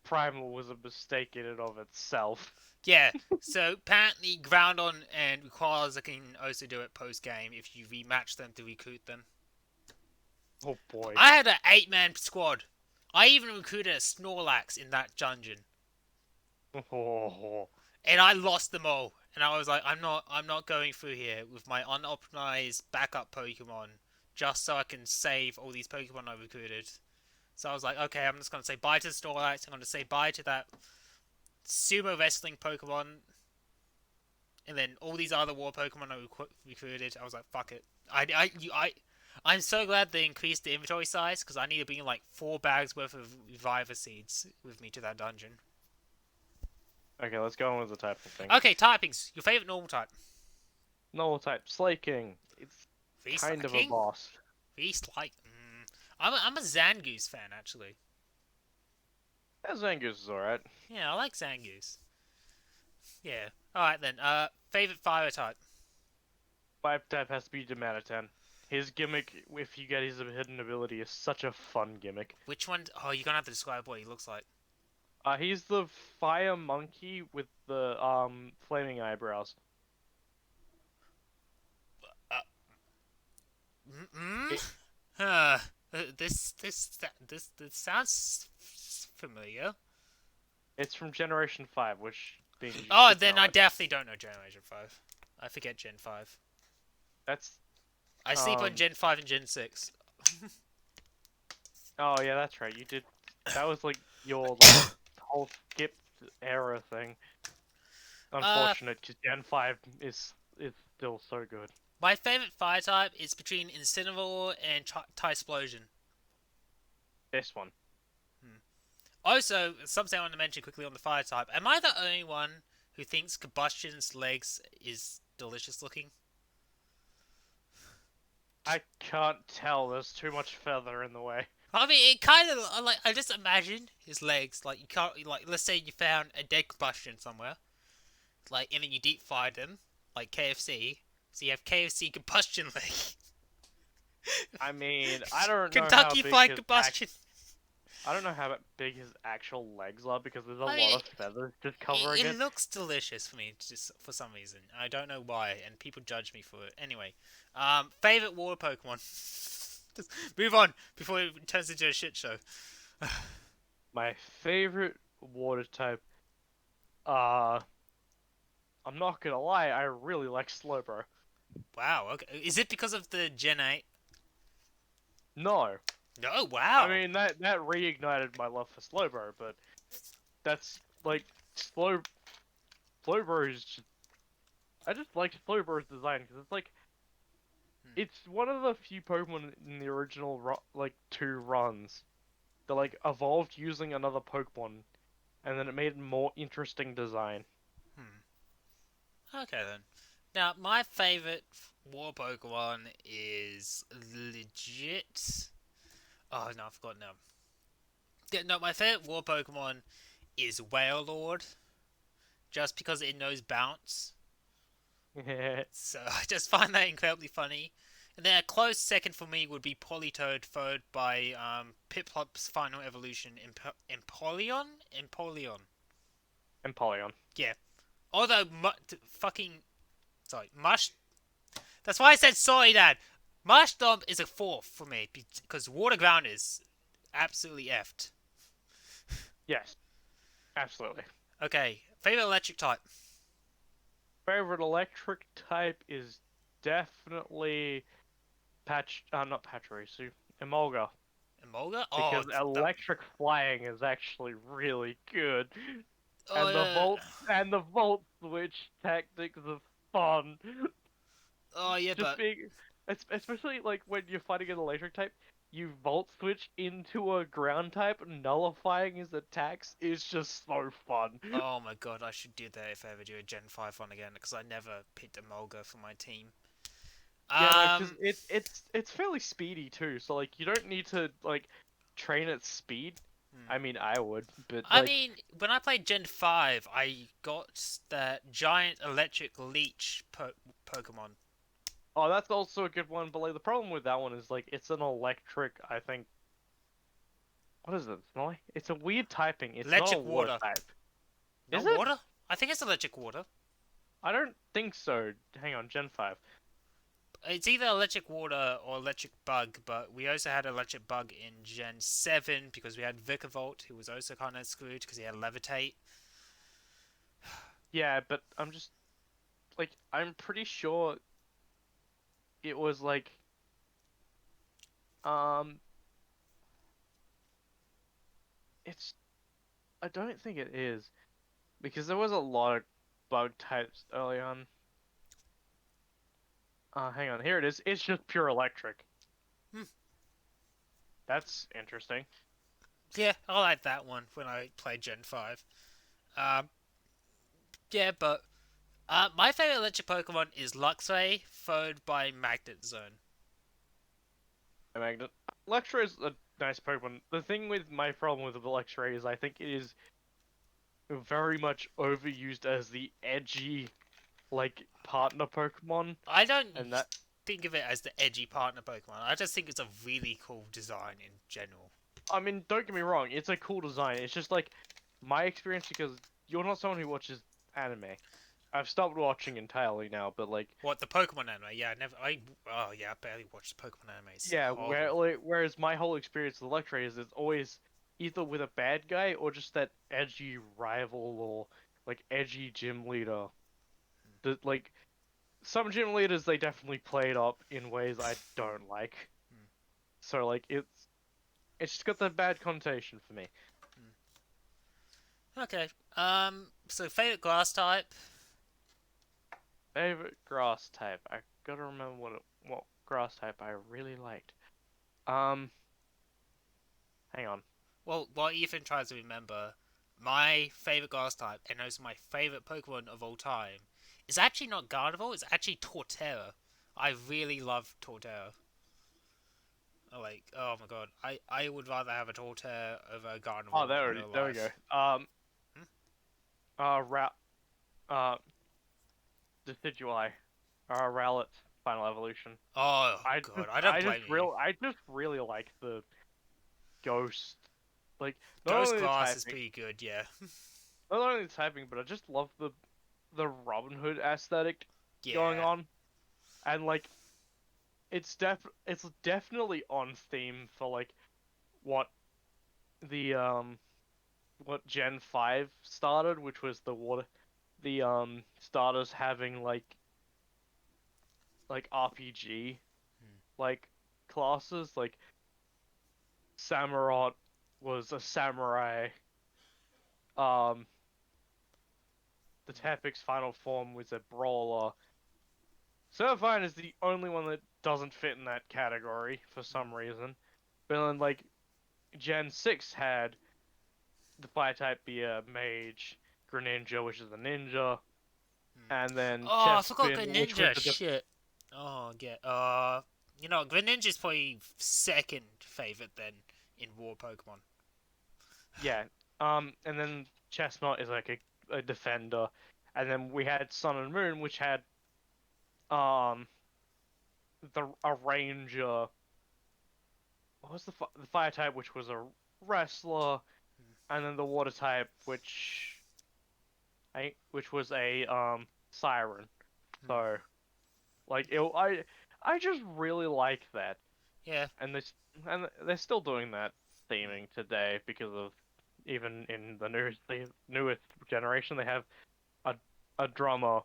Primal was a mistake in and of itself. Yeah, so apparently Groundon and Rayquaza can also do it post game if you rematch them to recruit them. Oh boy. I had an 8-man squad. I even recruited a Snorlax in that dungeon. Oh. And I lost them all. And I was like, I'm not going through here with my unoptimized backup Pokemon just so I can save all these Pokemon I recruited. So I was like, okay, I'm just gonna say bye to the Snorlax. I'm gonna say bye to that sumo wrestling Pokemon, and then all these other war Pokemon I recruited. I was like, fuck it. I'm so glad they increased the inventory size because I need to bring like 4 bags worth of Reviver seeds with me to that dungeon. Okay, let's go on with the typing thing. Okay, typings. Your favorite normal type? Normal type, Slaking. It's Beast kind of a King? boss. Beast like. I'm a Zangoose fan actually. Yeah, Zangoose is alright. Yeah, I like Zangoose. Yeah. All right then. Favorite fire type? Vibe type has to be Demanitan. His gimmick, if you get his hidden ability, is such a fun gimmick. Which one? Oh, you're gonna have to describe what he looks like. He's the fire monkey with the flaming eyebrows. Uh, mm It, Huh. This sounds familiar. it's from Generation 5, which means you Oh, should then know I it. definitely don't know Generation 5. I forget Gen 5. That's I sleep on um Gen 5 and Gen 6. oh yeah, that's right. You did that was like your like whole skipped era thing. uh, Unfortunate, 'cause Gen 5 is still so good. my favorite fire type is between Incineroar and Tysplosion. This one. Hmm. Also, something I want to mention quickly on the fire type. Am I the only one who thinks Combustion's legs is delicious looking? I can't tell. There's too much feather in the way. I mean, it kind of like I just imagine his legs. Like you can't like let's say you found a dead Combustion somewhere, like and then you deep fried them, like KFC. So you have KFC Combustion leg, I mean, I don't know how Kentucky big Fried his Combustion. I don't know how big his actual legs are because there's a I lot mean, of feathers just covering it it. looks delicious for me, just for some reason. I don't know why, and people judge me for it. Anyway, favorite water Pokemon. Just move on before it turns into a shit show. My favorite water type, uh, I'm not gonna lie, I really like Slowbro. Wow. Okay. Is it because of the Gen 8? No, No. I Wow. mean that reignited my love for Slowbro, but that's like Slowbro is just, I just like Slowbro's design because it's like Hmm. it's one of the few Pokemon in the original like two runs that like evolved using another Pokemon, and then it made a more interesting design. Hmm. Okay then. Now, my favorite war Pokemon is legit. Oh no, I forgot now. Yeah, no, my favorite war Pokemon is Wailord, just because it knows bounce. So I just find that incredibly funny. And then a close second for me would be Politoed, followed by Piplop's final evolution, Empoleon? Empoleon. Empoleon. Yeah. Although, fucking. Sorry, Mush. That's why I said sorry, Dad. Marshtomp is a fourth for me, because Water Ground is absolutely effed. Yes, absolutely. Okay, favorite electric type? Favorite electric type is definitely not Pachirisu, Emolga, Emolga? Oh, because electric flying is actually really good, oh, and the volt switch tactics are fun. oh yeah, Just but being, especially like when you're fighting an electric type, you volt switch into a ground type, nullifying his attacks is just so fun. oh my god, I should do that if I ever do a Gen 5 one again, because I never picked Emolga for my team. Yeah, no, because Um, it's fairly speedy too, so like you don't need to like train at speed. hmm. I mean, I would, but I like, mean, when I played Gen 5, I got that giant electric leech Pokemon. oh, that's also a good one. But like the problem with that one is like it's an electric. I think what is it? Smelly? It's a weird typing. It's not a Electric water water. type, is Not it? water? I think it's electric water. I don't think so. Hang on, Gen 5. It's either electric water or electric bug, but we also had electric bug in Gen 7 because we had Vikavolt, who was also kind of screwed because he had levitate. Yeah, but I'm just like I'm pretty sure it was like um it's I don't think it is because there was a lot of bug types early on. Hang on, here it is. It's just pure electric. Hmm. That's interesting. Yeah, I like that one when I played Gen 5. Um, Yeah, but my favorite electric Pokemon is Luxray, followed by Magnet Zone. A magnet. Electro is a nice Pokemon. The thing with my problem with Electro is I think it is very much overused as the edgy like partner Pokemon, I don't and that think of it as the edgy partner Pokemon. I just think it's a really cool design in general. I mean, don't get me wrong, it's a cool design. It's just like my experience because you're not someone who watches anime. I've stopped watching entirely now, but like What the Pokemon anime? Yeah, I never. Oh yeah, I barely watched Pokemon anime. It's yeah, horrible. whereas my whole experience with Electro is it's always either with a bad guy or just that edgy rival or like edgy gym leader. That like some gym leaders they definitely played up in ways I don't like. So like it's just got that bad connotation for me. Okay. So favorite grass type. Favorite grass type. I gotta remember what grass type I really liked. Um, hang on. Well, while Ethan tries to remember, my favorite grass type, and also my favorite Pokemon of all time, is actually not Gardevoir. It's actually Torterra. I really love Torterra. Like, oh my god, I would rather have a Torterra over a Oh, Gardevoir in real there we go. life. Hmm? Ra uh, Decidueye. Rowlet's final evolution. Oh god, I don't blame you. I just really like the ghost. Like not Ghost only the Glass is typing, pretty good, yeah. not only the typing, but I just love the Robin Hood aesthetic going Yeah. on, and like it's definitely on theme for like what the what Gen 5 started, which was the starters having like RPG like classes. Like Samurott was a samurai. Um, the Tepig's final form was a brawler. Surfine is the only one that doesn't fit in that category for some reason. But then like Gen 6 had the fire type be a mage, Greninja, which is a ninja, and then Oh, I forgot Chespin, which was Greninja. the Shit. Oh, yeah. Greninja's probably second favorite then in War Pokemon. yeah. And then Chestnut is like a defender, and then we had Sun and Moon, which had um the a ranger. What was the fire type, which was a wrestler, and then the water type, which was a siren. So like I just really like that, Yeah. and they're still doing that theming today because of even in the newest generation they have a a drummer,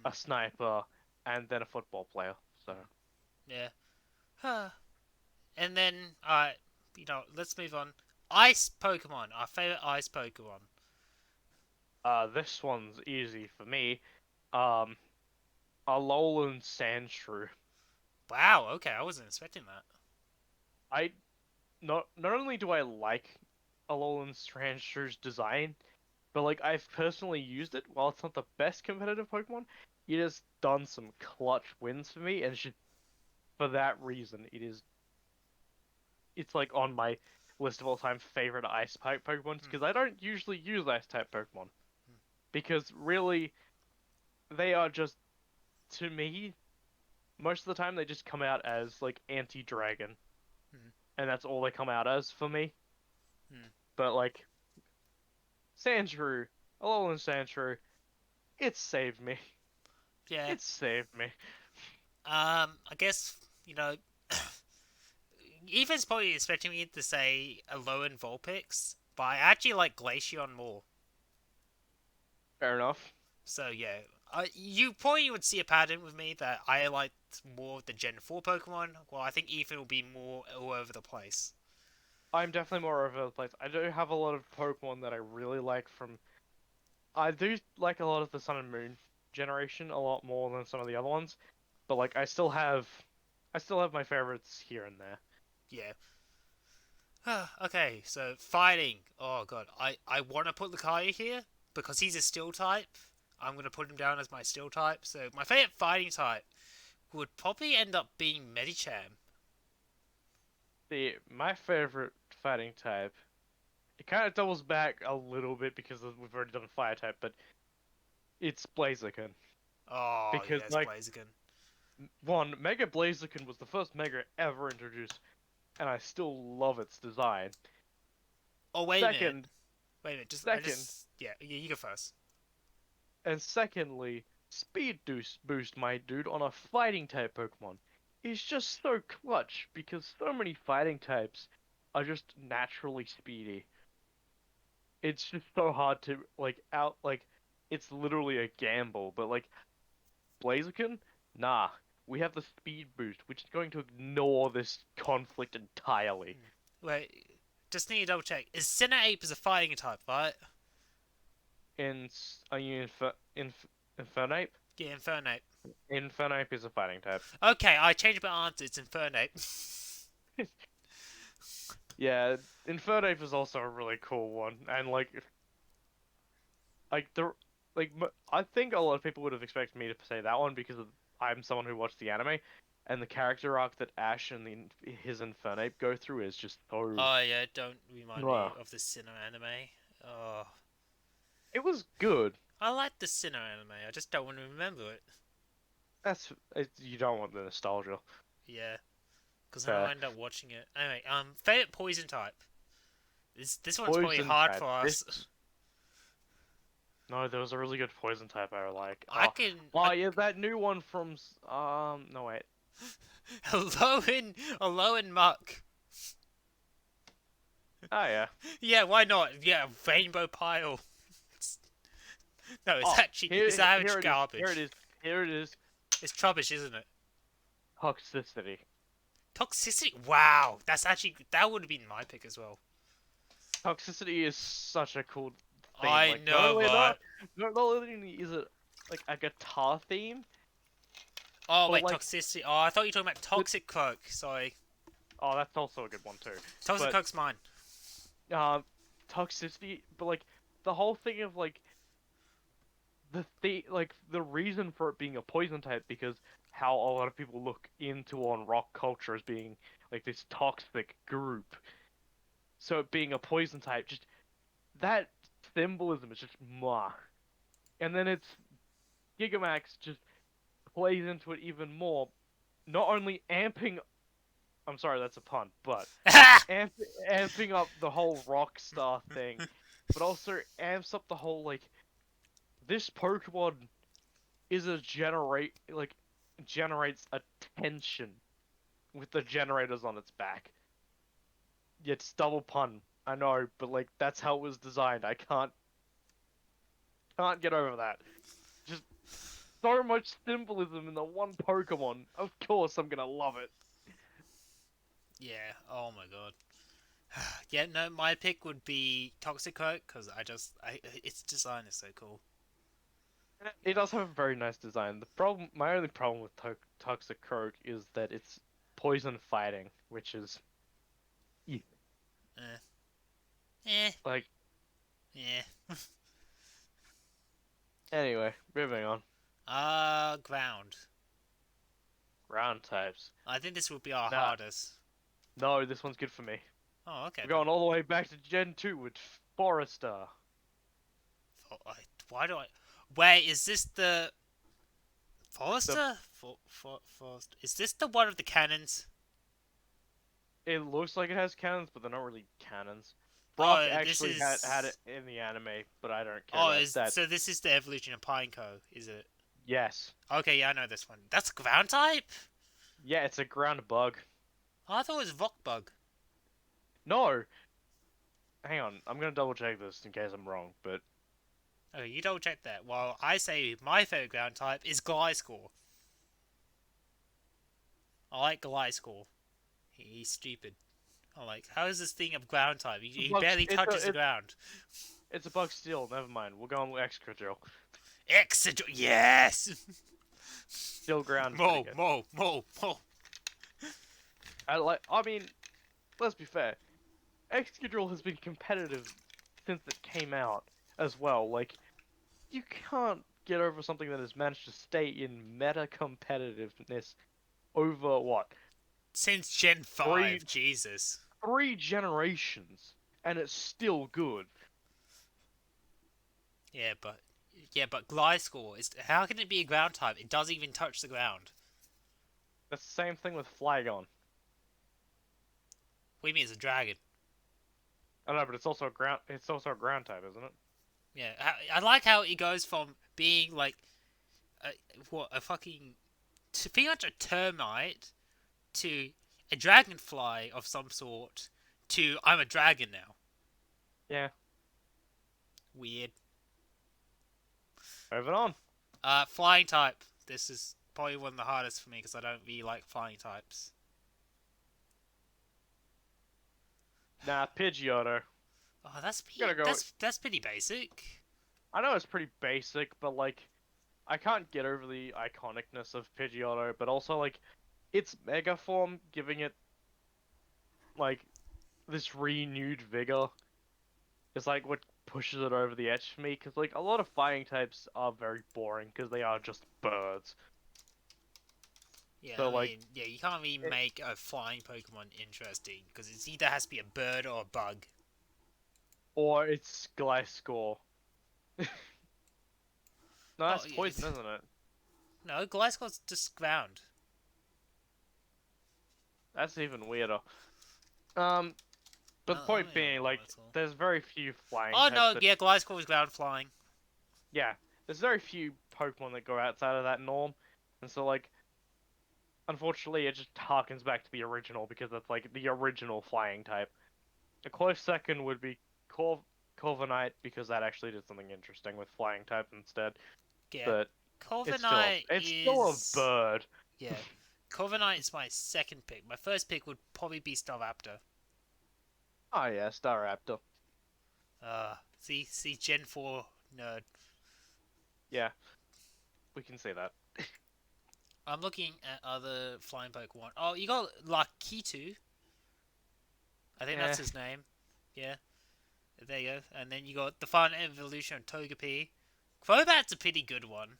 a sniper, and then a football player. So Yeah. Huh. And then, let's move on. Ice Pokemon. Our favorite ice Pokemon. this one's easy for me. Um, Alolan Sandshrew. Wow, okay, I wasn't expecting that. I not only do I like Alolan Sandshrew's design, but like I've personally used it. While it's not the best competitive Pokemon, it has done some clutch wins for me, and it's just for that reason, it's like on my list of all time favorite ice type Pokemon Hmm. because I don't usually use ice type Pokemon because really they are just to me most of the time they just come out as like anti-dragon Hmm. and that's all they come out as for me. Hmm. But like Sandshrew, Alolan Sandshrew, it saved me. Yeah. It saved me. I guess, you know, Ethan's probably expecting me to say Alolan Vulpix, but I actually like Glaceon more. Fair enough. So yeah, you probably would see a pattern with me that I liked more of the Gen 4 Pokemon, while I think Ethan will be more all over the place. I'm definitely more over the place. I do have a lot of Pokemon that I really like from. I do like a lot of the Sun and Moon generation a lot more than some of the other ones, but like I still have my favorites here and there. Yeah. Okay, so fighting. Oh god, I want to put Lucario here because he's a steel type. I'm gonna put him down as my steel type. So my favorite fighting type would probably end up being Medicham. My favorite fighting type, it kind of doubles back a little bit because we've already done fire type, but it's Blaziken. Oh Because, yes, like, Blaziken. one, Mega Blaziken was the first Mega ever introduced, and I still love its design. Oh wait a minute. Second, Wait a minute. Just I second, just yeah. You go first. and secondly, boost, my dude, on a fighting type Pokemon is just so clutch because so many fighting types are just naturally speedy. It's just so hard to it's literally a gamble, but like Blaziken, nah. We have the speed boost, which is going to ignore this conflict entirely. Wait. Just need to double check. Is Cinerape is a fighting type, right? Are you Infernape? Yeah, Infernape. Infernape is a fighting type. Okay, I changed my answer. It's Infernape. Yeah, Infernape is also a really cool one, and like the I think a lot of people would have expected me to say that one because I'm someone who watched the anime, and the character arc that Ash and his Infernape go through is just so. Oh yeah, don't remind me Mwah. of the Sinnoh anime. Oh, It was good. I like the Sinnoh anime. I just don't want to remember it. You don't want the nostalgia. Yeah, because then I'll Fair. end up watching it. Anyway, favorite poison type. This one's probably Poison hard type. for us. No, there was a really good poison type I like. I can. Oh yeah, that new one from no wait. Alolan Muck. Oh yeah. Yeah, why not? Yeah, Rainbow Pile. No, it's actually it's average here it is. garbage. Here it is. Here it is. It's rubbish, isn't it? Toxicity. Toxicity. Wow, that would have been my pick as well. Toxicity is such a cool theme. I Like, know, right? not only is it like a guitar theme. Oh but, wait, like, toxicity. Oh, I thought you were talking about Toxic Croak. Sorry, Oh, that's also a good one too. Toxic But Croak's mine. toxicity, but like the whole thing of like the reason for it being a poison type because how a lot of people look into on rock culture as being like this toxic group. So it being a poison type, just that symbolism is just mwah. And then it's Gigamax just plays into it even more, not only amping. I'm sorry, that's a pun, but amping up the whole Rockstar thing, but also amps up the whole like this Pokemon is generates attention with the generators on its back. Yeah, it's double pun. I know, but like that's how it was designed. I can't get over that. Just so much symbolism in the one Pokemon. Of course, I'm gonna love it. Yeah. Oh my god. Yeah. No, my pick would be Toxic Croak because its design is so cool. It does have a very nice design. My only problem with Toxic Croak is that it's poison fighting, which is Eh. Eh. like Yeah. anyway. Moving on. Ground. Ground types. I think this would be our Nah. hardest. No, this one's good for me. Oh, okay. We're going all the way back to Gen 2 with Forester. Why do I? Wait, is this the Forester? Forester. Is this the one of the cannons? It looks like it has cannons, but they're not really cannons. Oh, Brock this actually is- had it in the anime, but I don't care Oh, about that. so this is the evolution of Pineco, is it? Yes. Okay, yeah, I know this one. That's ground type? Yeah, it's a ground bug. Oh, I thought it was rock bug. No! Hang on, I'm gonna double check this in case I'm wrong, but... Okay, you double check that. While I say my favorite ground type is Gliscor. I like Gliscor. He's stupid. I'm like, how is this thing of ground type? He barely touches the ground. It's a bug still, never mind. We'll go on with Excadrill. Excadrill, yes! Still ground. Mo. I mean, let's be fair. Excadrill has been competitive since it came out as well. Like, you can't get over something that has managed to stay in meta competitiveness over what Since Gen three 5, Jesus. three generations, and it's still good. Yeah, but Gliscor is. How can it be a ground type? It doesn't even touch the ground. That's the same thing with Flygon. What do you mean it's a dragon? I don't know, but it's also a ground. It's also a ground type, isn't it? Yeah, I like how it goes from being like a, a fucking pretty much a termite to a dragonfly of some sort to I'm a dragon now. Yeah. Weird. Moving on. Flying type. This is probably one of the hardest for me because I don't really like flying types. Nah, Pidgeotto. Oh, I'm gonna go. that's pretty basic. I know it's pretty basic, but like, I can't get over the iconicness of Pidgeotto, but also like, its Mega Form giving it like this renewed vigor is like what pushes it over the edge for me. Because like a lot of fighting types are very boring because they are just birds. Yeah, So I like, mean, yeah, you can't really it, make a flying Pokemon interesting because it either has to be a bird or a bug. or it's Gliscor. No, Oh, that's yeah, poison, isn't it? no, Gliscor's just ground. That's even weirder. Um, but the I point mean, being, like, Gliscor. there's very few flying Oh types no, that, yeah, Gliscor was ground flying. yeah, there's very few Pokemon that go outside of that norm, and so like, unfortunately, it just harkens back to the original because that's like the original flying type. A close second would be Corviknight because that actually did something interesting with flying type instead. Yeah, But Corviknight it's still a is bird. yeah. Corviknight is my second pick. My first pick would probably be Staraptor. Oh yeah, Staraptor. See, Gen 4 nerd. Yeah, we can say that. I'm looking at other flying Pokemon. Oh, you got Lakitu. I think Yeah. that's his name. Yeah, there you go. And then you got the fun evolution of Togepi. Crobat's a pretty good one.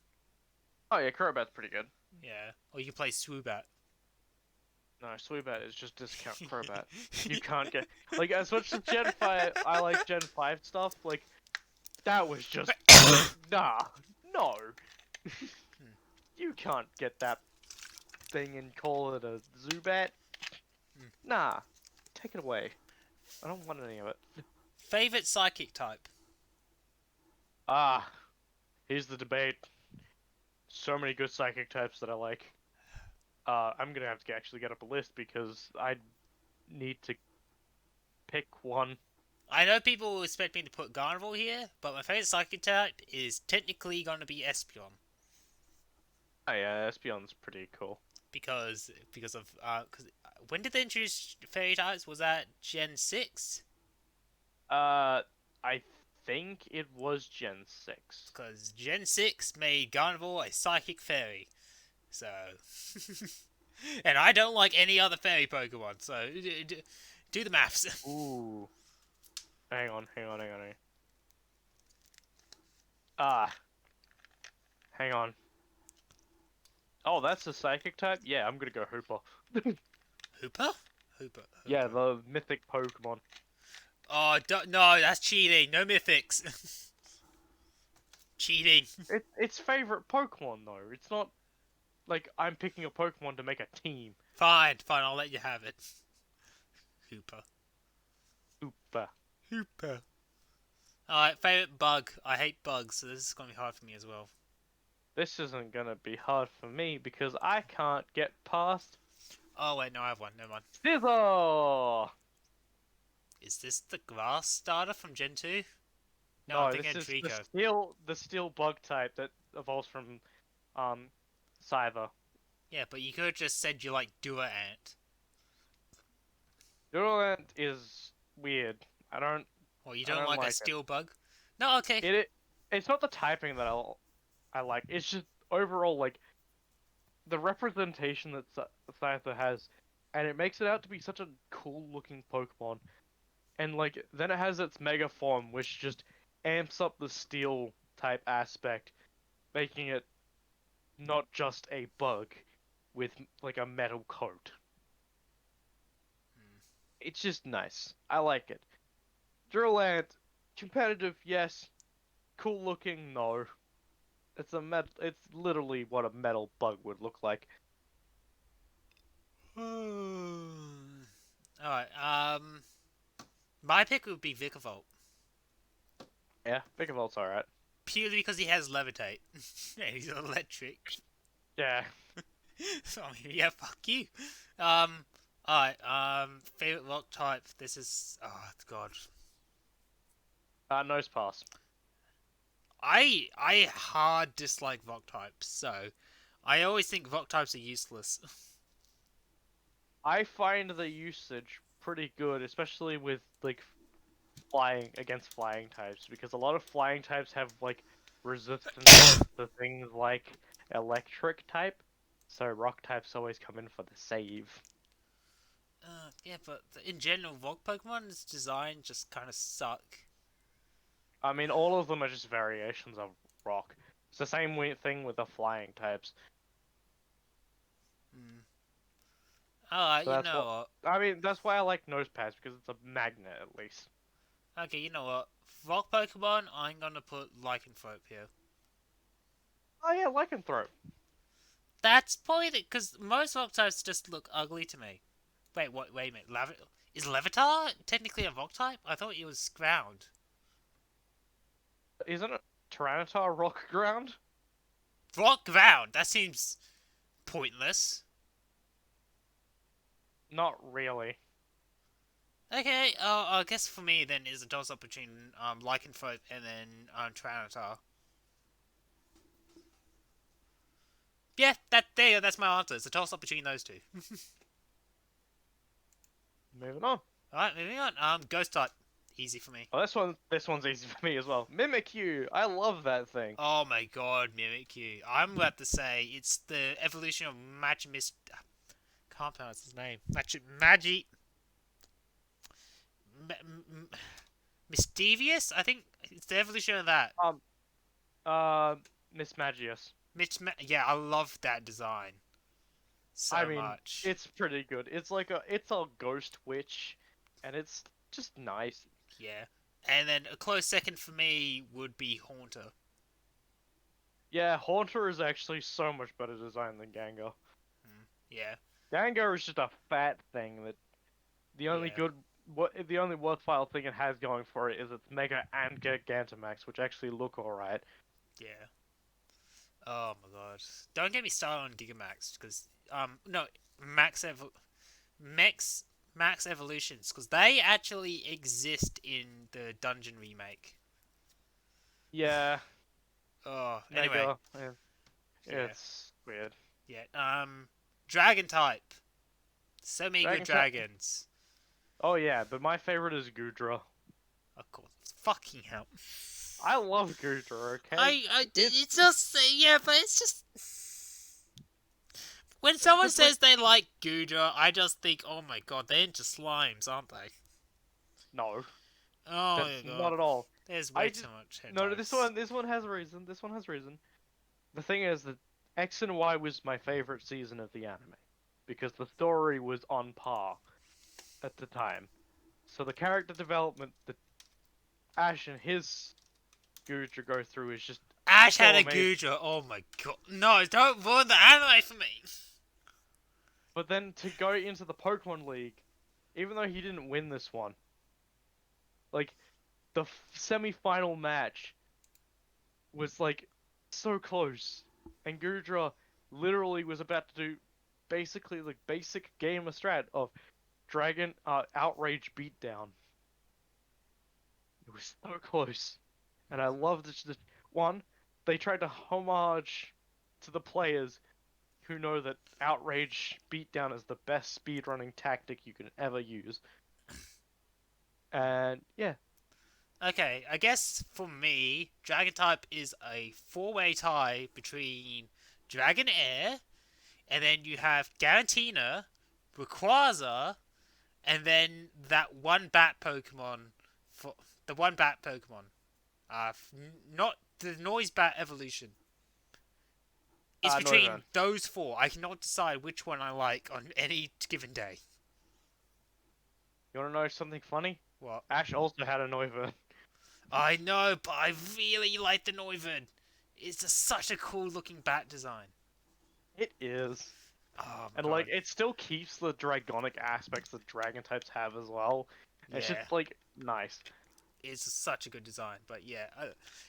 Oh yeah, Crobat's pretty good. Yeah. Or you can play Swoobat. No, Sweebat is just discount Crobat. You can't get like as much as Gen 5 I like Gen 5 stuff, like that was just nah. No. You can't get that thing and call it a Zubat. Nah. Take it away. I don't want any of it. Favorite psychic type? Ah, here's the debate. So many good psychic types that I like. I'm gonna have to actually get up a list because I need to pick one. I know people will expect me to put Gardevoir here, but my favorite psychic type is technically going to be Espeon. Oh yeah, Espeon's pretty cool. Because of cause when did they introduce fairy types? Was that Gen 6? I think it was Gen 6. Because Gen 6 made Gardevoir a psychic fairy. So and I don't like any other fairy Pokemon, so do the maths. Ooh. Hang on. Ah, hang on. Oh, that's a psychic type? Yeah, I'm gonna go Hooper. Hooper? Hooper. Yeah, the mythic Pokemon. Oh, no, that's cheating. No mythics. Cheating. It's favorite Pokemon though. It's not like I'm picking a Pokemon to make a team. Fine, I'll let you have it. Hooper. Hooper. Hooper. Alright, favourite bug. I hate bugs, so this is going to be hard for me as well. This isn't gonna be hard for me because I can't get past Oh, wait, no, I have one. Never mind. Scizor! Is this the grass starter from Gen 2? No, I'm No, thinking this is Trico. the steel bug type that evolves from Scyther. Yeah, but you could have just said you like Ant. Duelant is weird. Or you I don't don't like a like it. steel bug? No, okay. It's not the typing that I like. It's just overall like the representation that Scyther has, and it makes it out to be such a cool looking Pokemon. And like then it has its Mega Form, which just amps up the steel type aspect. making it not just a bug with like a metal coat. Hmm. It's just nice. I like it. Durland, competitive, yes. Cool looking, no. It's a met. It's literally what a metal bug would look like. Alright, my pick would be Vikavolt. Yeah, Picavolt's alright. Purely because he has levitate. And he's electric. Yeah. So, yeah, fuck you. Alright, favorite rock type. This is. Oh, God. Nose pass. I hard dislike rock types, so I always think rock types are useless. I find the usage pretty good, especially with like flying against flying types, because a lot of flying types have like resistance to things like electric type. So rock types always come in for the save. Yeah, but in general, rock Pokemon's design just kind of suck. I mean, all of them are just variations of rock. It's the same thing with the flying types. Hmm. Alright, So you that's know what. what? I mean, that's why I like nose pads because it's a magnet at least. Okay, you know what? Rock Pokemon, I'm gonna put Lycanthrope here. Oh yeah, lycanthrope. That's probably because most rock types just look ugly to me. Wait, what? Wait a minute. Is Levitar technically a rock type? I thought it was ground. Isn't it Tyranitar rock ground? Rock ground. That seems pointless. Not really. Okay, I guess for me then is a toss up between Lycanthrope and then Tyranitar. Yeah, that's my answer. It's a toss up between those two. Moving on. Alright, moving on. Ghost type. Easy for me. Oh, this one's easy for me as well. Mimikyu. I love that thing. Oh my god, Mimikyu. I'm about to say it's the evolution of Magimis. Can't pronounce his name. Magi. Mischievous? I think it's the evolution of that. Um. Uh. Miss Magius. Yeah, I love that design I so mean, much. it's pretty good. It's a ghost witch, and it's just nice. Yeah. And then a close second for me would be Haunter. Yeah, Haunter is actually so much better design than Gengar. Yeah. Gengar is just a fat thing that the only Yeah. good the only worthwhile thing it has going for it is its Mega and Gigantamax, which actually look alright. Yeah. Oh my god. Don't get me started on Gigamax because no Max Max Evolutions because they actually exist in the Dungeon remake. Yeah, Oh, anyway, Mega. Yeah, yeah, it's weird. yeah. Dragon type. So many good Dragon type. dragons. Oh yeah, but my favorite is Goodra. Of course, fucking hell. I love Goodra. Okay. It's just yeah, but it's just when someone It's like says they like Gudra, I just think, oh my god, they're into slimes, aren't they? no, Oh my that's god, not at all. there's I way just too much no. hentai. This one has a reason. This one has a reason. The thing is that X and Y was my favorite season of the anime because the story was on par at the time. So the character development that Ash and his Guja go through is just Ash so had a amazing. Gudra. Oh my god, no! Don't ruin the anime for me. But then to go into the Pokemon League, even though he didn't win this one, like the semi-final match was like so close, and Gudra literally was about to do basically the basic game of strat of Dragon Outrage Beatdown. It was so close, and I loved it. One, they tried to homage to the players who know that Outrage Beatdown is the best speedrunning tactic you can ever use. And yeah, Okay, I guess for me, Dragon type is a four-way tie between Dragon Air, and then you have Garantina, Rayquaza, and then that one bat Pokemon for the one bat Pokemon. Not the noise bat evolution. It's Noivern. between those four. I cannot decide which one I like on any given day. You want to know something funny? What? Ash also had a Noivern. I know, but I really like the Noivern. It's just such a cool looking bat design. It is. Oh my And god. like, it still keeps the dragonic aspects that dragon types have as well. It's just Yeah. like nice. It's such a good design, but yeah,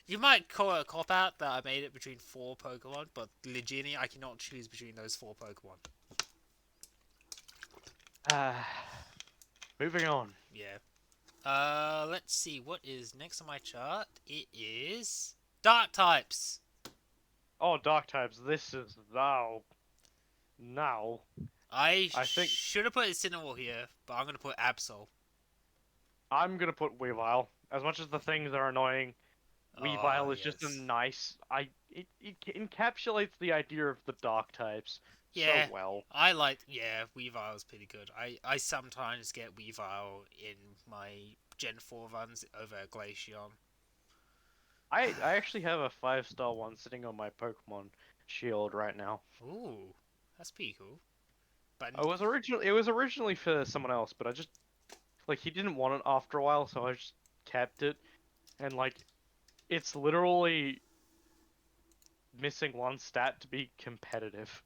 you might call it a cop out that I made it between four Pokemon, but legitimately I cannot choose between those four Pokemon. Moving on. Yeah. Let's see what is next on my chart. It is Dark types. Oh, dark types. This is now. I think Should have put Incineroar here, but I'm gonna put Absol. I'm gonna put Weavile. As much as the things are annoying, Oh Weavile is just a yes. nice. It encapsulates the idea of the dark types so Yeah, well. Weavile's pretty good. I sometimes get Weavile in my Gen 4 runs over Glaceon. I actually have a 5-star one sitting on my Pokemon Shield right now. Ooh, that's pretty cool. But It was originally for someone else, but I just like he didn't want it after a while, so I just kept it. And like it's literally missing one stat to be competitive.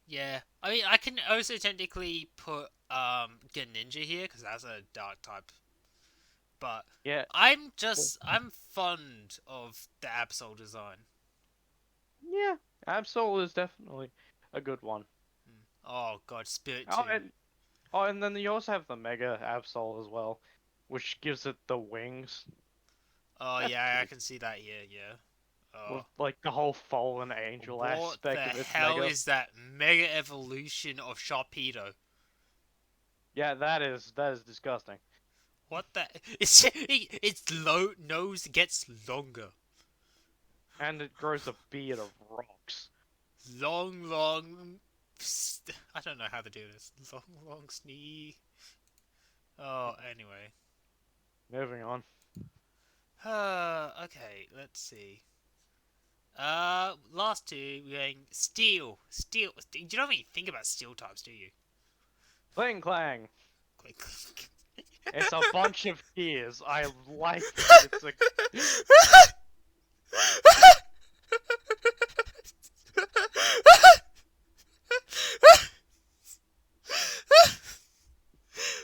yeah, I mean I can also technically put get Ninja here because that's a dark type. But Yeah, I'm fond of the Absol design. yeah. Absol is definitely a good one. Oh god, Spirit Oh, 2. and then you also have the Mega Absol as well, which gives it the wings. Oh That's yeah, I pretty can see that here. Yeah. with Oh, like the whole fallen angel what the aspect of its hell Mega. is that Mega Evolution of Sharpedo? Yeah, that is disgusting. What the? Its low nose gets longer. And it grows a beard of rocks. Long. I don't know how to do this. Long snee. Oh, anyway. Moving on. Okay, let's see. Last two, we're going steel. Steel. You don't even think about steel types, do you? Clang clang. Click. It's a bunch of gears. I like it. It's a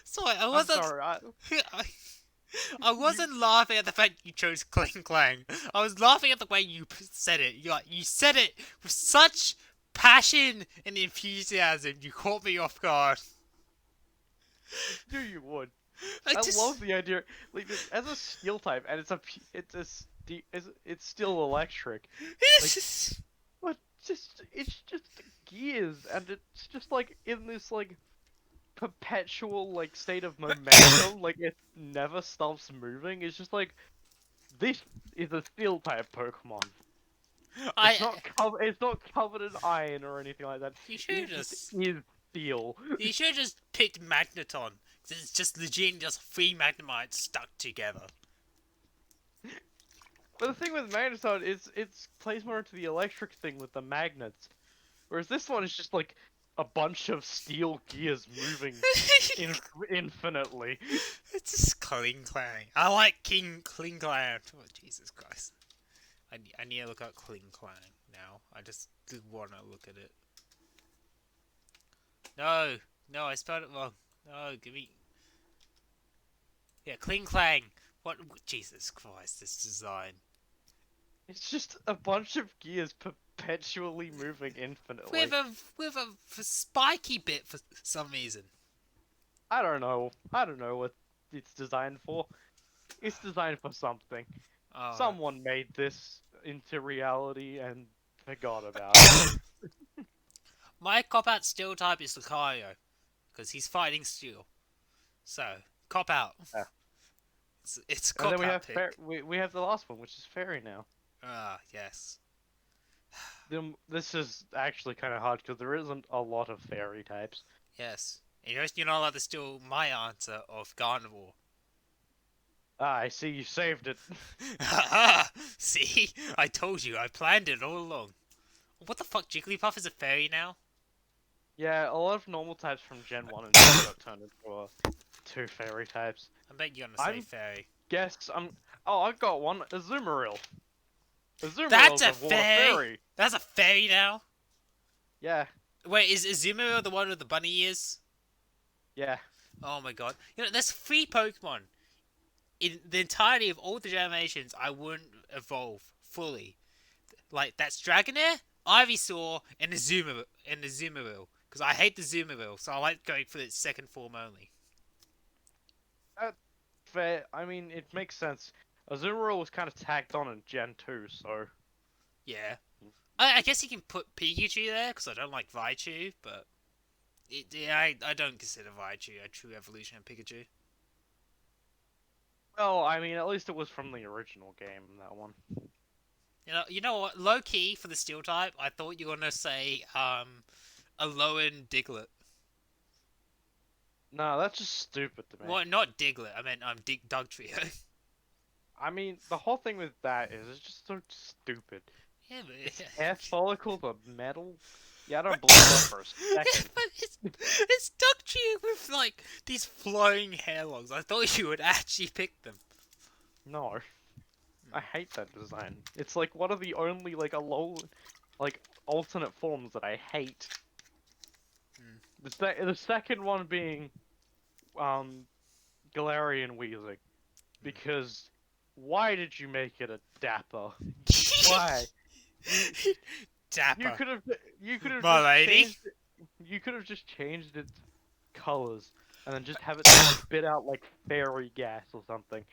Sorry, I'm sorry. I, I wasn't laughing at the fact you chose Cling Clang. I was laughing at the way you said it. You said it with such passion and enthusiasm. You caught me off guard. Knew you would. I I just, love the idea. Like as a steel type, and it's still electric. it's Like, just, but it's just gears, and it's just like in this like perpetual like state of momentum. Like it never stops moving. It's just like this is a steel type Pokemon. I. It's not covered in iron or anything like that. You should It just is steel. You should have just picked Magneton. 'Cause it's just legit, just three Magnemites stuck together. But the thing with Magneton is it's plays more into the electric thing with the magnets. Whereas this one is just like a bunch of steel gears moving infinitely. It's just Kling Clang. I like Kling Clang. Oh, Jesus Christ. I need to look up Kling Clang now. I just want to look at it. No, I spelled it wrong. No, give me. Yeah, Kling Clang. What? Jesus Christ, this design. It's just a bunch of gears perpetually moving infinitely. With a spiky bit for some reason. I don't know. I don't know what it's designed for. It's designed for something. Oh, Someone made this into reality and forgot about it. my cop out steel type is Lucario, because he's fighting steel. So cop out. Yeah. It's a And then cop we out have pick. we have the last one, which is fairy now. Ah, yes. This is actually kind of hard because there isn't a lot of fairy types. Yes. And you're not allowed to steal my answer of carnivore. Ah, I see you saved it. Haha! See? I told you, I planned it all along. What the fuck? Jigglypuff is a fairy now? Yeah, a lot of normal types from Gen 1 and 2 got turned into two fairy types. I bet you're gonna say I'm fairy. guess I'm. Oh, I got one. Azumarill. That's Azumaril's a a water fairy! fairy. That's a fairy now? Yeah, Wait, is Azumarill the one with the bunny ears? yeah. Oh my god. There's 3 Pokemon in the entirety of all the generations I wouldn't evolve fully. Like, that's Dragonair, Ivysaur, and Azumarill. Because I hate the Azumarill, so I like going for its second form only. That's fair. I mean, it makes sense. Azumarill was kind of tacked on in Gen 2, so. Yeah. I guess you can put Pikachu there, because I don't like Raichu, but I don't consider Raichu a true evolution of Pikachu. Well, I mean, at least it was from the original game, that one. You know what? Low key for the Steel type, I thought you were gonna say a Alolan Diglett. No, that's just stupid to me. Well, not Diglett. I meant Dugtrio. I mean, the whole thing with that is it's just so stupid. Yeah, Its but hair follicles are metal. Yeah, I don't believe that for a second. but it's Dugtrio with like these flowing hair longs. I thought you would actually pick them. No, I hate that design. It's like one of the only like like alternate forms that I hate. Hmm. The second one being Galarian Weezing, because why did you make it a Dapper? Why? You Dapper, could have my lady. You could have just changed its colors and then just have it spit out like fairy gas or something,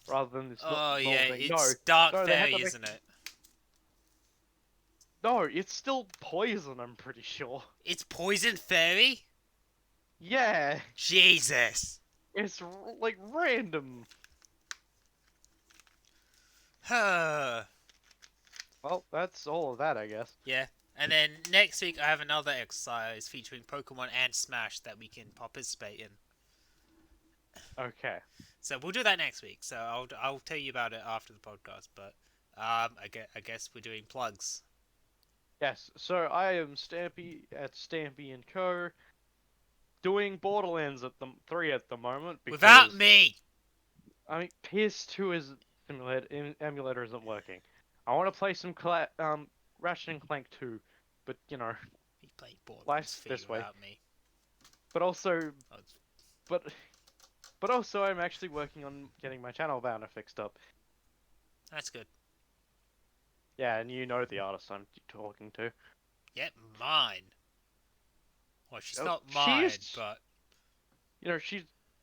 rather than this Oh normal yeah, thing. it's Dark No, they had Fairy, to make. isn't it? No, it's still poison. I'm pretty sure. It's Poison Fairy. Yeah, Jesus. it's like random. Huh. Well, that's all of that, I guess. Yeah. And then next week I have another exercise featuring Pokemon and Smash that we can participate in. Okay. So we'll do that next week. So I'll tell you about it after the podcast. But I guess we're doing plugs. Yes. So I am Stampy at Stampy and Co. Doing Borderlands at the 3 at the moment because Without me. I mean PS2 is emulator isn't working. I want to play some Ratchet and Clank 2, but you know, He played Borderlands life's for this way. without me. But also, Oh, but but also, I'm actually working on getting my channel banner fixed up. that's good. Yeah, and you know the artist I'm talking to. Yep, mine. Well, she's Oh, not mine, she's but you know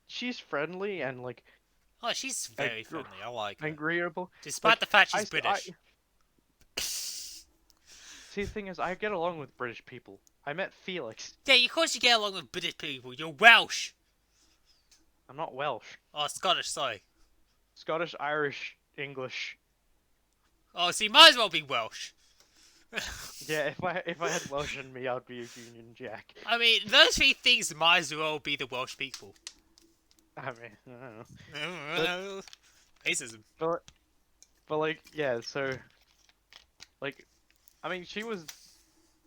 she's friendly and like oh, she's very friendly. I like her, agreeable. despite Like the fact she's I British. see. The thing is, I get along with British people. I met Felix. Yeah, of course you get along with British people. You're Welsh. I'm not Welsh. Oh, Scottish. Sorry. Scottish, Irish, English. Oh, see, might as well be Welsh. Yeah, if I had Welsh in me, I'd be a Union Jack. I mean, those 3 things might as well be the Welsh people. I mean, I don't know. Racism. But like, yeah, so like, I mean, she was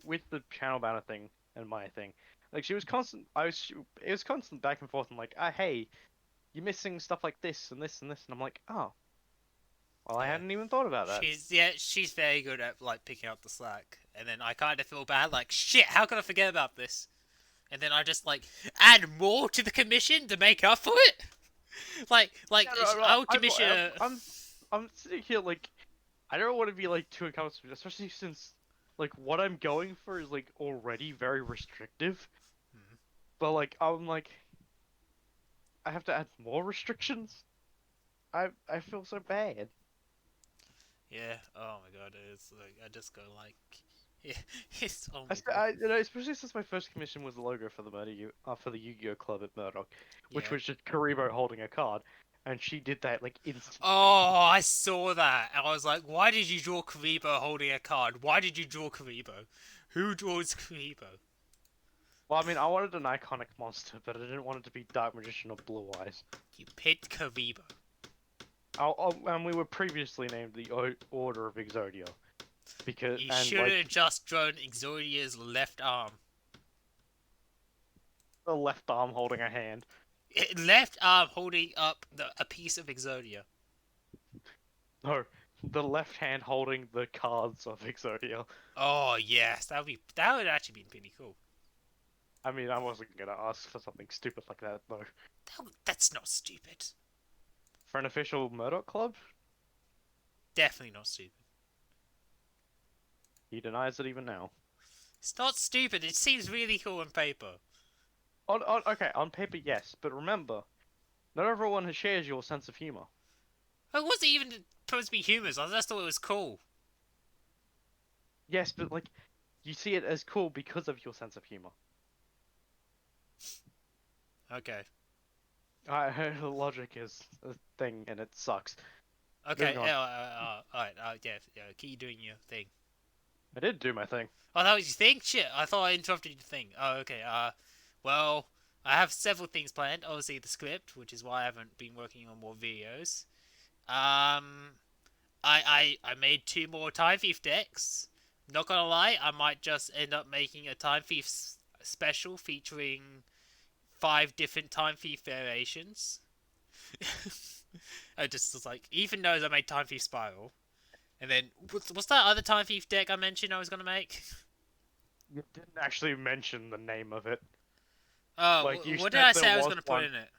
with the channel banner thing and my thing. Like, she was constant. It was constant back and forth. And like, hey, you're missing stuff like this and this and this, and I'm like, oh, well, I Yeah. hadn't even thought about that. She's very good at like picking up the slack, and then I kind of feel bad, like shit. How could I forget about this? And then I just like add more to the commission to make up for it. like Yeah, no, I'll commission. I'm sitting here like, I don't want to be like too accustomed, especially since like what I'm going for is like already very restrictive. Mhm. But like, I'm like, I have to add more restrictions. I feel so bad. Yeah. Oh my god. It's like I just go like, yeah. It's oh I, my st- god. I you know, especially since my first commission was the logo for the for the Yu-Gi-Oh club at Murdoch, which Yeah. was just Karibo holding a card, and she did that like instantly. Oh, I saw that. And I was like, why did you draw Karibo holding a card? Why did you draw Karibo? Who draws Karibo? Well, I mean, I wanted an iconic monster, but I didn't want it to be Dark Magician or Blue Eyes. You picked Karibo. And we were previously named the Order of Exodia. because You and should have like just drawn Exodia's left arm. the left arm holding a hand. Left arm holding up a piece of Exodia. No, the left hand holding the cards of Exodia. Oh yes, that would actually be pretty cool. I mean, I wasn't gonna ask for something stupid like that though. That's not stupid. For an official Murdoch club, Definitely not stupid. he denies it even now. It's not stupid. It seems really cool on paper. Okay, on paper, yes, but remember, not everyone shares your sense of humor. It wasn't even supposed to be humorous. I just thought it was cool. Yes, but like, you see it as cool because of your sense of humor. Okay. The logic is a thing, and it sucks. Okay. Moving on. Alright. Yeah. Keep doing your thing. I did do my thing. Oh, that was your thing? Shit. I thought I interrupted your thing. Oh, okay. Well, I have several things planned. Obviously, the script, which is why I haven't been working on more videos. Um, I made two more Time Thief decks. Not gonna lie, I might just end up making a Time Thief special featuring 5 different Time Thief variations. I just was like, even knows I made Time Thief Spiral. And then, what's that other Time Thief deck I mentioned I was gonna make? You didn't actually mention the name of it. Oh, Like, you what did said I there say I was was gonna put one. in it?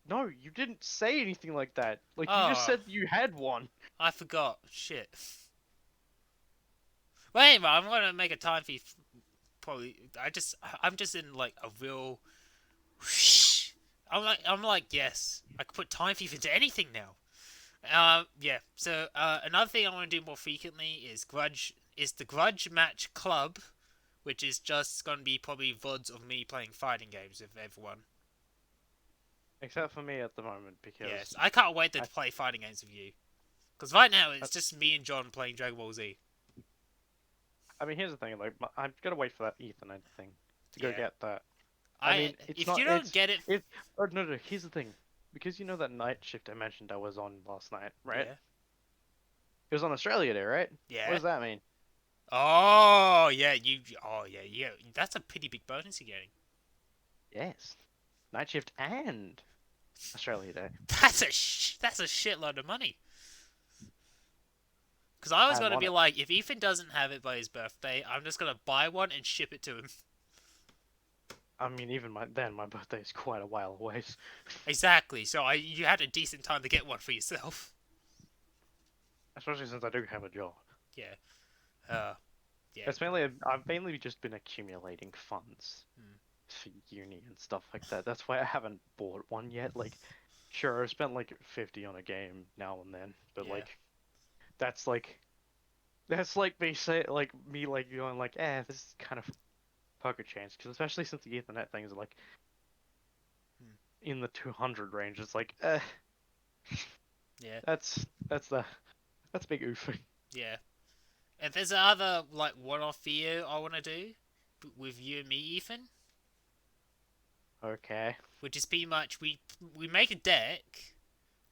No, you didn't say anything like that. Like, you just Oh, said you had one. I forgot. Shit. Wait, I'm gonna make a Time Thief. Probably. I'm just in like a real. I'm like, yes, I could put Time Thief into anything now. Yeah. So, another thing I want to do more frequently is the Grudge Match Club, which is just gonna be probably VODs of me playing fighting games with everyone. Except for me at the moment, because Yes, I can't wait to I, play fighting games with you. Because right now it's just me and John playing Dragon Ball Z. I mean, here's the thing. Like, I'm gonna wait for that Ethernet thing to go Yeah. get that. I mean, it's If not. you don't get it, It. Oh, no, no. Here's the thing. Because you know that night shift I mentioned I was on last night, right? yeah, It was on Australia Day, right? What yeah. does that mean? Oh yeah. That's a pretty big bonus you're getting. Yes. Night shift and Australia Day. That's a shitload of money. Because I was I gonna want be it. like, if Ethan doesn't have it by his birthday, I'm just gonna buy one and ship it to him. I mean, even my birthday is quite a while away. Exactly. So you had a decent time to get one for yourself. Especially since I do have a job. Yeah. Uh. Yeah. It's I've mainly just been accumulating funds Hmm. for uni and stuff like that. That's why I haven't bought one yet. Like, sure, I spent like 50 on a game now and then, but Yeah. like that's like me like going like, this is kind of poker chance, because especially since the Ethernet things are like Hmm. in the 200 range. It's like, Yeah. that's the that's big oofing. Yeah. And there's another like one-off video I want to do with you and me, Ethan, Okay, which is pretty much we make a deck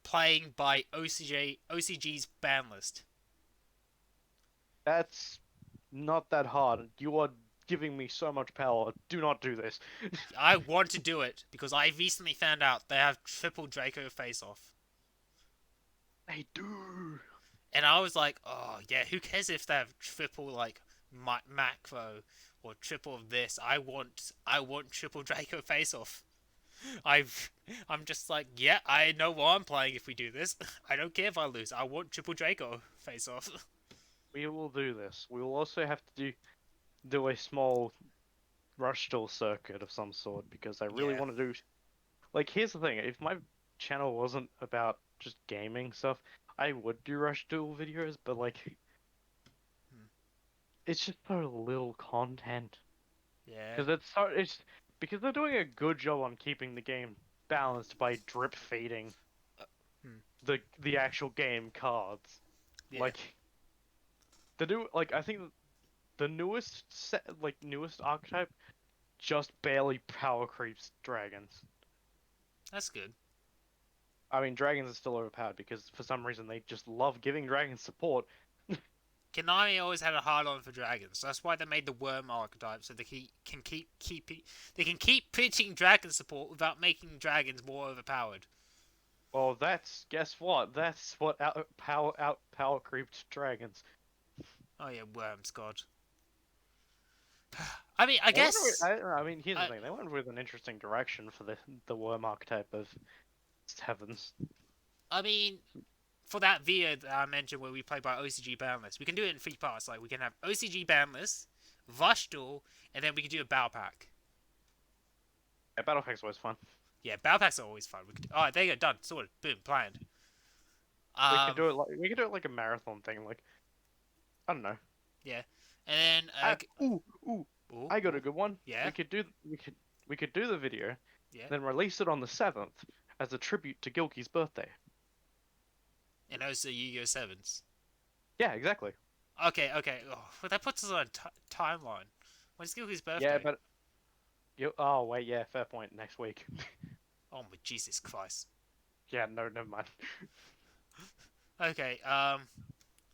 playing by OCG's ban list. that's not that hard. You are giving me so much power. Do not do this. I want to do it because I recently found out they have triple Draco face off. They do. And I was like, oh yeah, who cares if they have triple like macro or triple of this? I want triple Draco face off. I've I'm just like, yeah, I know what I'm playing if we do this. I don't care if I lose. I want triple Draco face off. We will do this. We will also have to do a small rush duel circuit of some sort, because I really Yeah. want to do. Like, here's the thing: if my channel wasn't about just gaming stuff, I would do rush duel videos. But like, Hmm. it's just so little content. Yeah. Because it's because they're doing a good job on keeping the game balanced by drip feeding Hmm. the actual game cards. Yeah. Like, I think the newest archetype just barely power creeps dragons. That's good. I mean, dragons are still overpowered because for some reason they just love giving dragons support. Konami always had a hard on for dragons. That's why they made the worm archetype, so they can keep printing dragon support without making dragons more overpowered. Well, guess what? That's what out power creeped dragons. Oh yeah, worms, God. I mean, I They went guess. I mean, here's the I, thing. They went with an interesting direction for the worm archetype of heavens. I mean, for that video that I mentioned where we play by OCG banlist, we can do it in 3 parts. Like we can have OCG banlist, Rush Duel, and then we can do a battle pack. Yeah, battle pack's always fun. Yeah, battle packs are always fun. Alright, there you go, done, sorted, boom, planned. We could do it like a marathon thing. Like I don't know. Yeah, and then Ooh, ooh, I got a good one. yeah, We could do the video, yeah, then release it on the 7th as a tribute to Gilky's birthday. and also Yu-Gi-Oh! Sevens. Yeah, exactly. Okay, oh, well, that puts us on a timeline. When's Gilky's birthday? Yeah, but oh wait, yeah, fair point. Next week. Oh my Jesus Christ. Yeah, no, never mind. Okay,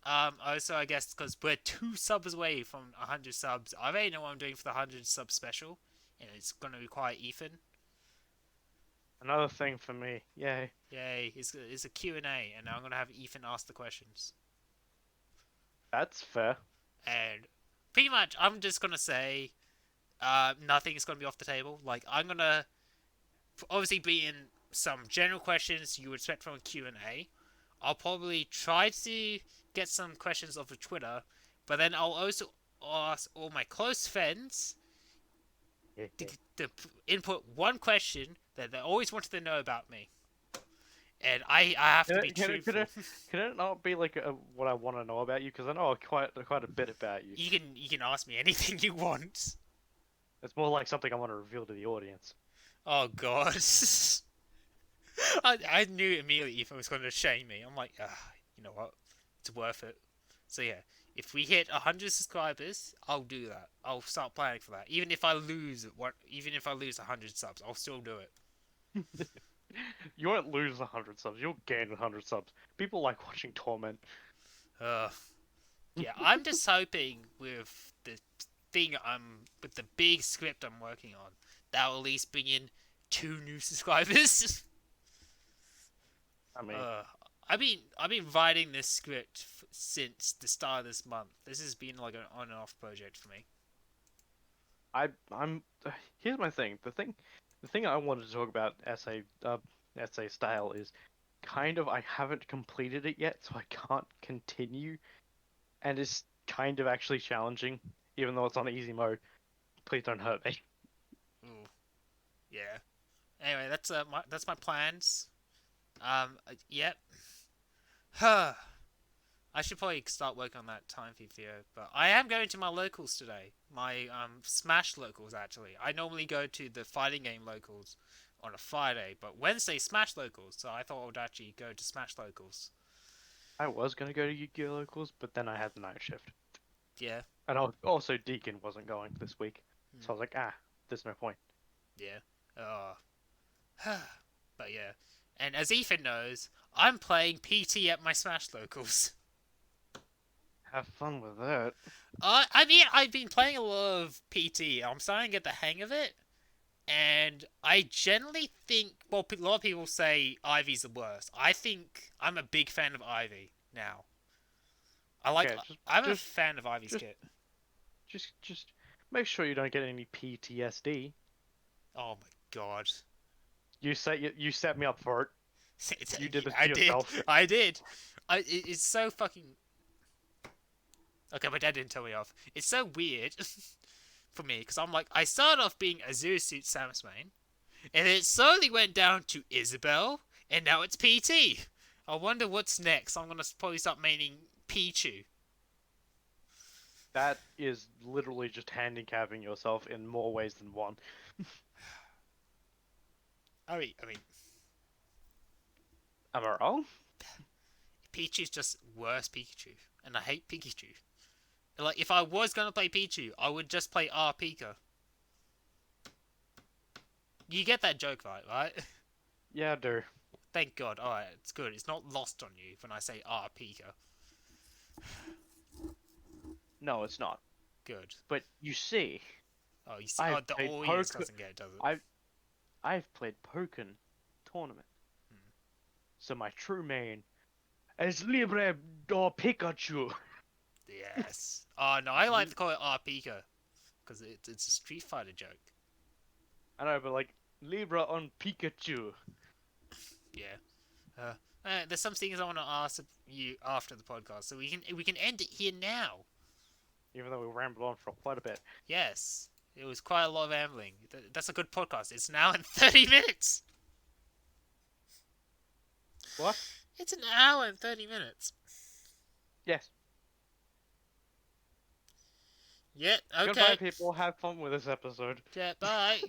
also I guess because we're 2 subs away from 100 subs, I already know what I'm doing for the 100 sub special, and it's gonna require Ethan. Another thing for me. Yay. Yay, it's a Q&A, and I'm gonna have Ethan ask the questions. That's fair. And pretty much, I'm just gonna say, nothing's gonna be off the table. Like, I'm gonna obviously be in some general questions you would expect from a Q&A. I'll probably try to get some questions off of Twitter, but then I'll also ask all my close friends to input one question that they always wanted to know about me. And I have to be truthful. Can it not be like what I want to know about you? Because I know quite a bit about you. You can ask me anything you want. It's more like something I want to reveal to the audience. Oh god. I knew immediately Ethan was going to shame me. I'm like, you know what? It's worth it. So yeah, if we hit 100 subscribers, I'll do that. I'll start planning for that. Even if I lose 100 subs, I'll still do it. You won't lose 100 subs. You'll gain 100 subs. People like watching Torment. Yeah, I'm just hoping with with the big script I'm working on, that will at least bring in 2 new subscribers. I mean, I've been writing this script since the start of this month. This has been like an on and off project for me. I'm. Here's my thing. The thing I wanted to talk about essay style is kind of I haven't completed it yet, so I can't continue, and it's kind of actually challenging, even though it's on easy mode. Please don't hurt me. Ooh, yeah. Anyway, that's my plans. Yep. Huh. I should probably start working on that time feed video, but I am going to my locals today. My Smash locals actually. I normally go to the fighting game locals on a Friday, but Wednesday Smash locals, so I thought I would actually go to Smash locals. I was gonna go to Yu-Gi-Oh locals, but then I had the night shift. Yeah. And also Deacon wasn't going this week, so I was like, there's no point. Yeah. But yeah. And as Ethan knows, I'm playing PT at my Smash locals. Have fun with that. I mean, I've been playing a lot of PT. I'm starting to get the hang of it. And I generally think, well, a lot of people say Ivy's the worst. I think I'm a big fan of Ivy now. I'm a fan of Ivy's kit. Just make sure you don't get any PTSD. Oh my god. You set me up for it. You did this to yourself. I did. It's so fucking. Okay, my dad didn't tell me off. It's so weird for me because I'm like, I started off being a Zero Suit Samus main, and then it slowly went down to Isabelle, and now it's PT. I wonder what's next. I'm gonna probably start maining Pichu. That is literally just handicapping yourself in more ways than one. I mean, am I wrong? Pichu's just worse Pikachu, and I hate Pikachu. Like, if I was gonna play Pichu, I would just play R Pika. You get that joke, right? Yeah, I do. Thank God. Alright, it's good. It's not lost on you when I say R Pika. No, it's not. Good. But you see, Oh, you see, I've the played audience poker. doesn't get it, does it? I've played Pokken tournament. Hmm. So my true main is Libre do Pikachu. Yes. Oh no, I like to call it Arpika because it's a Street Fighter joke. I know, but like Libra on Pikachu. Yeah. There's some things I want to ask you after the podcast, so we can end it here now. Even though we rambled on for quite a bit. Yes, it was quite a lot of ambling. That's a good podcast. It's now in 30 minutes. What? It's an hour and 30 minutes. Yes. Yeah. Goodbye, Okay. people. Have fun with this episode. Yeah. Bye.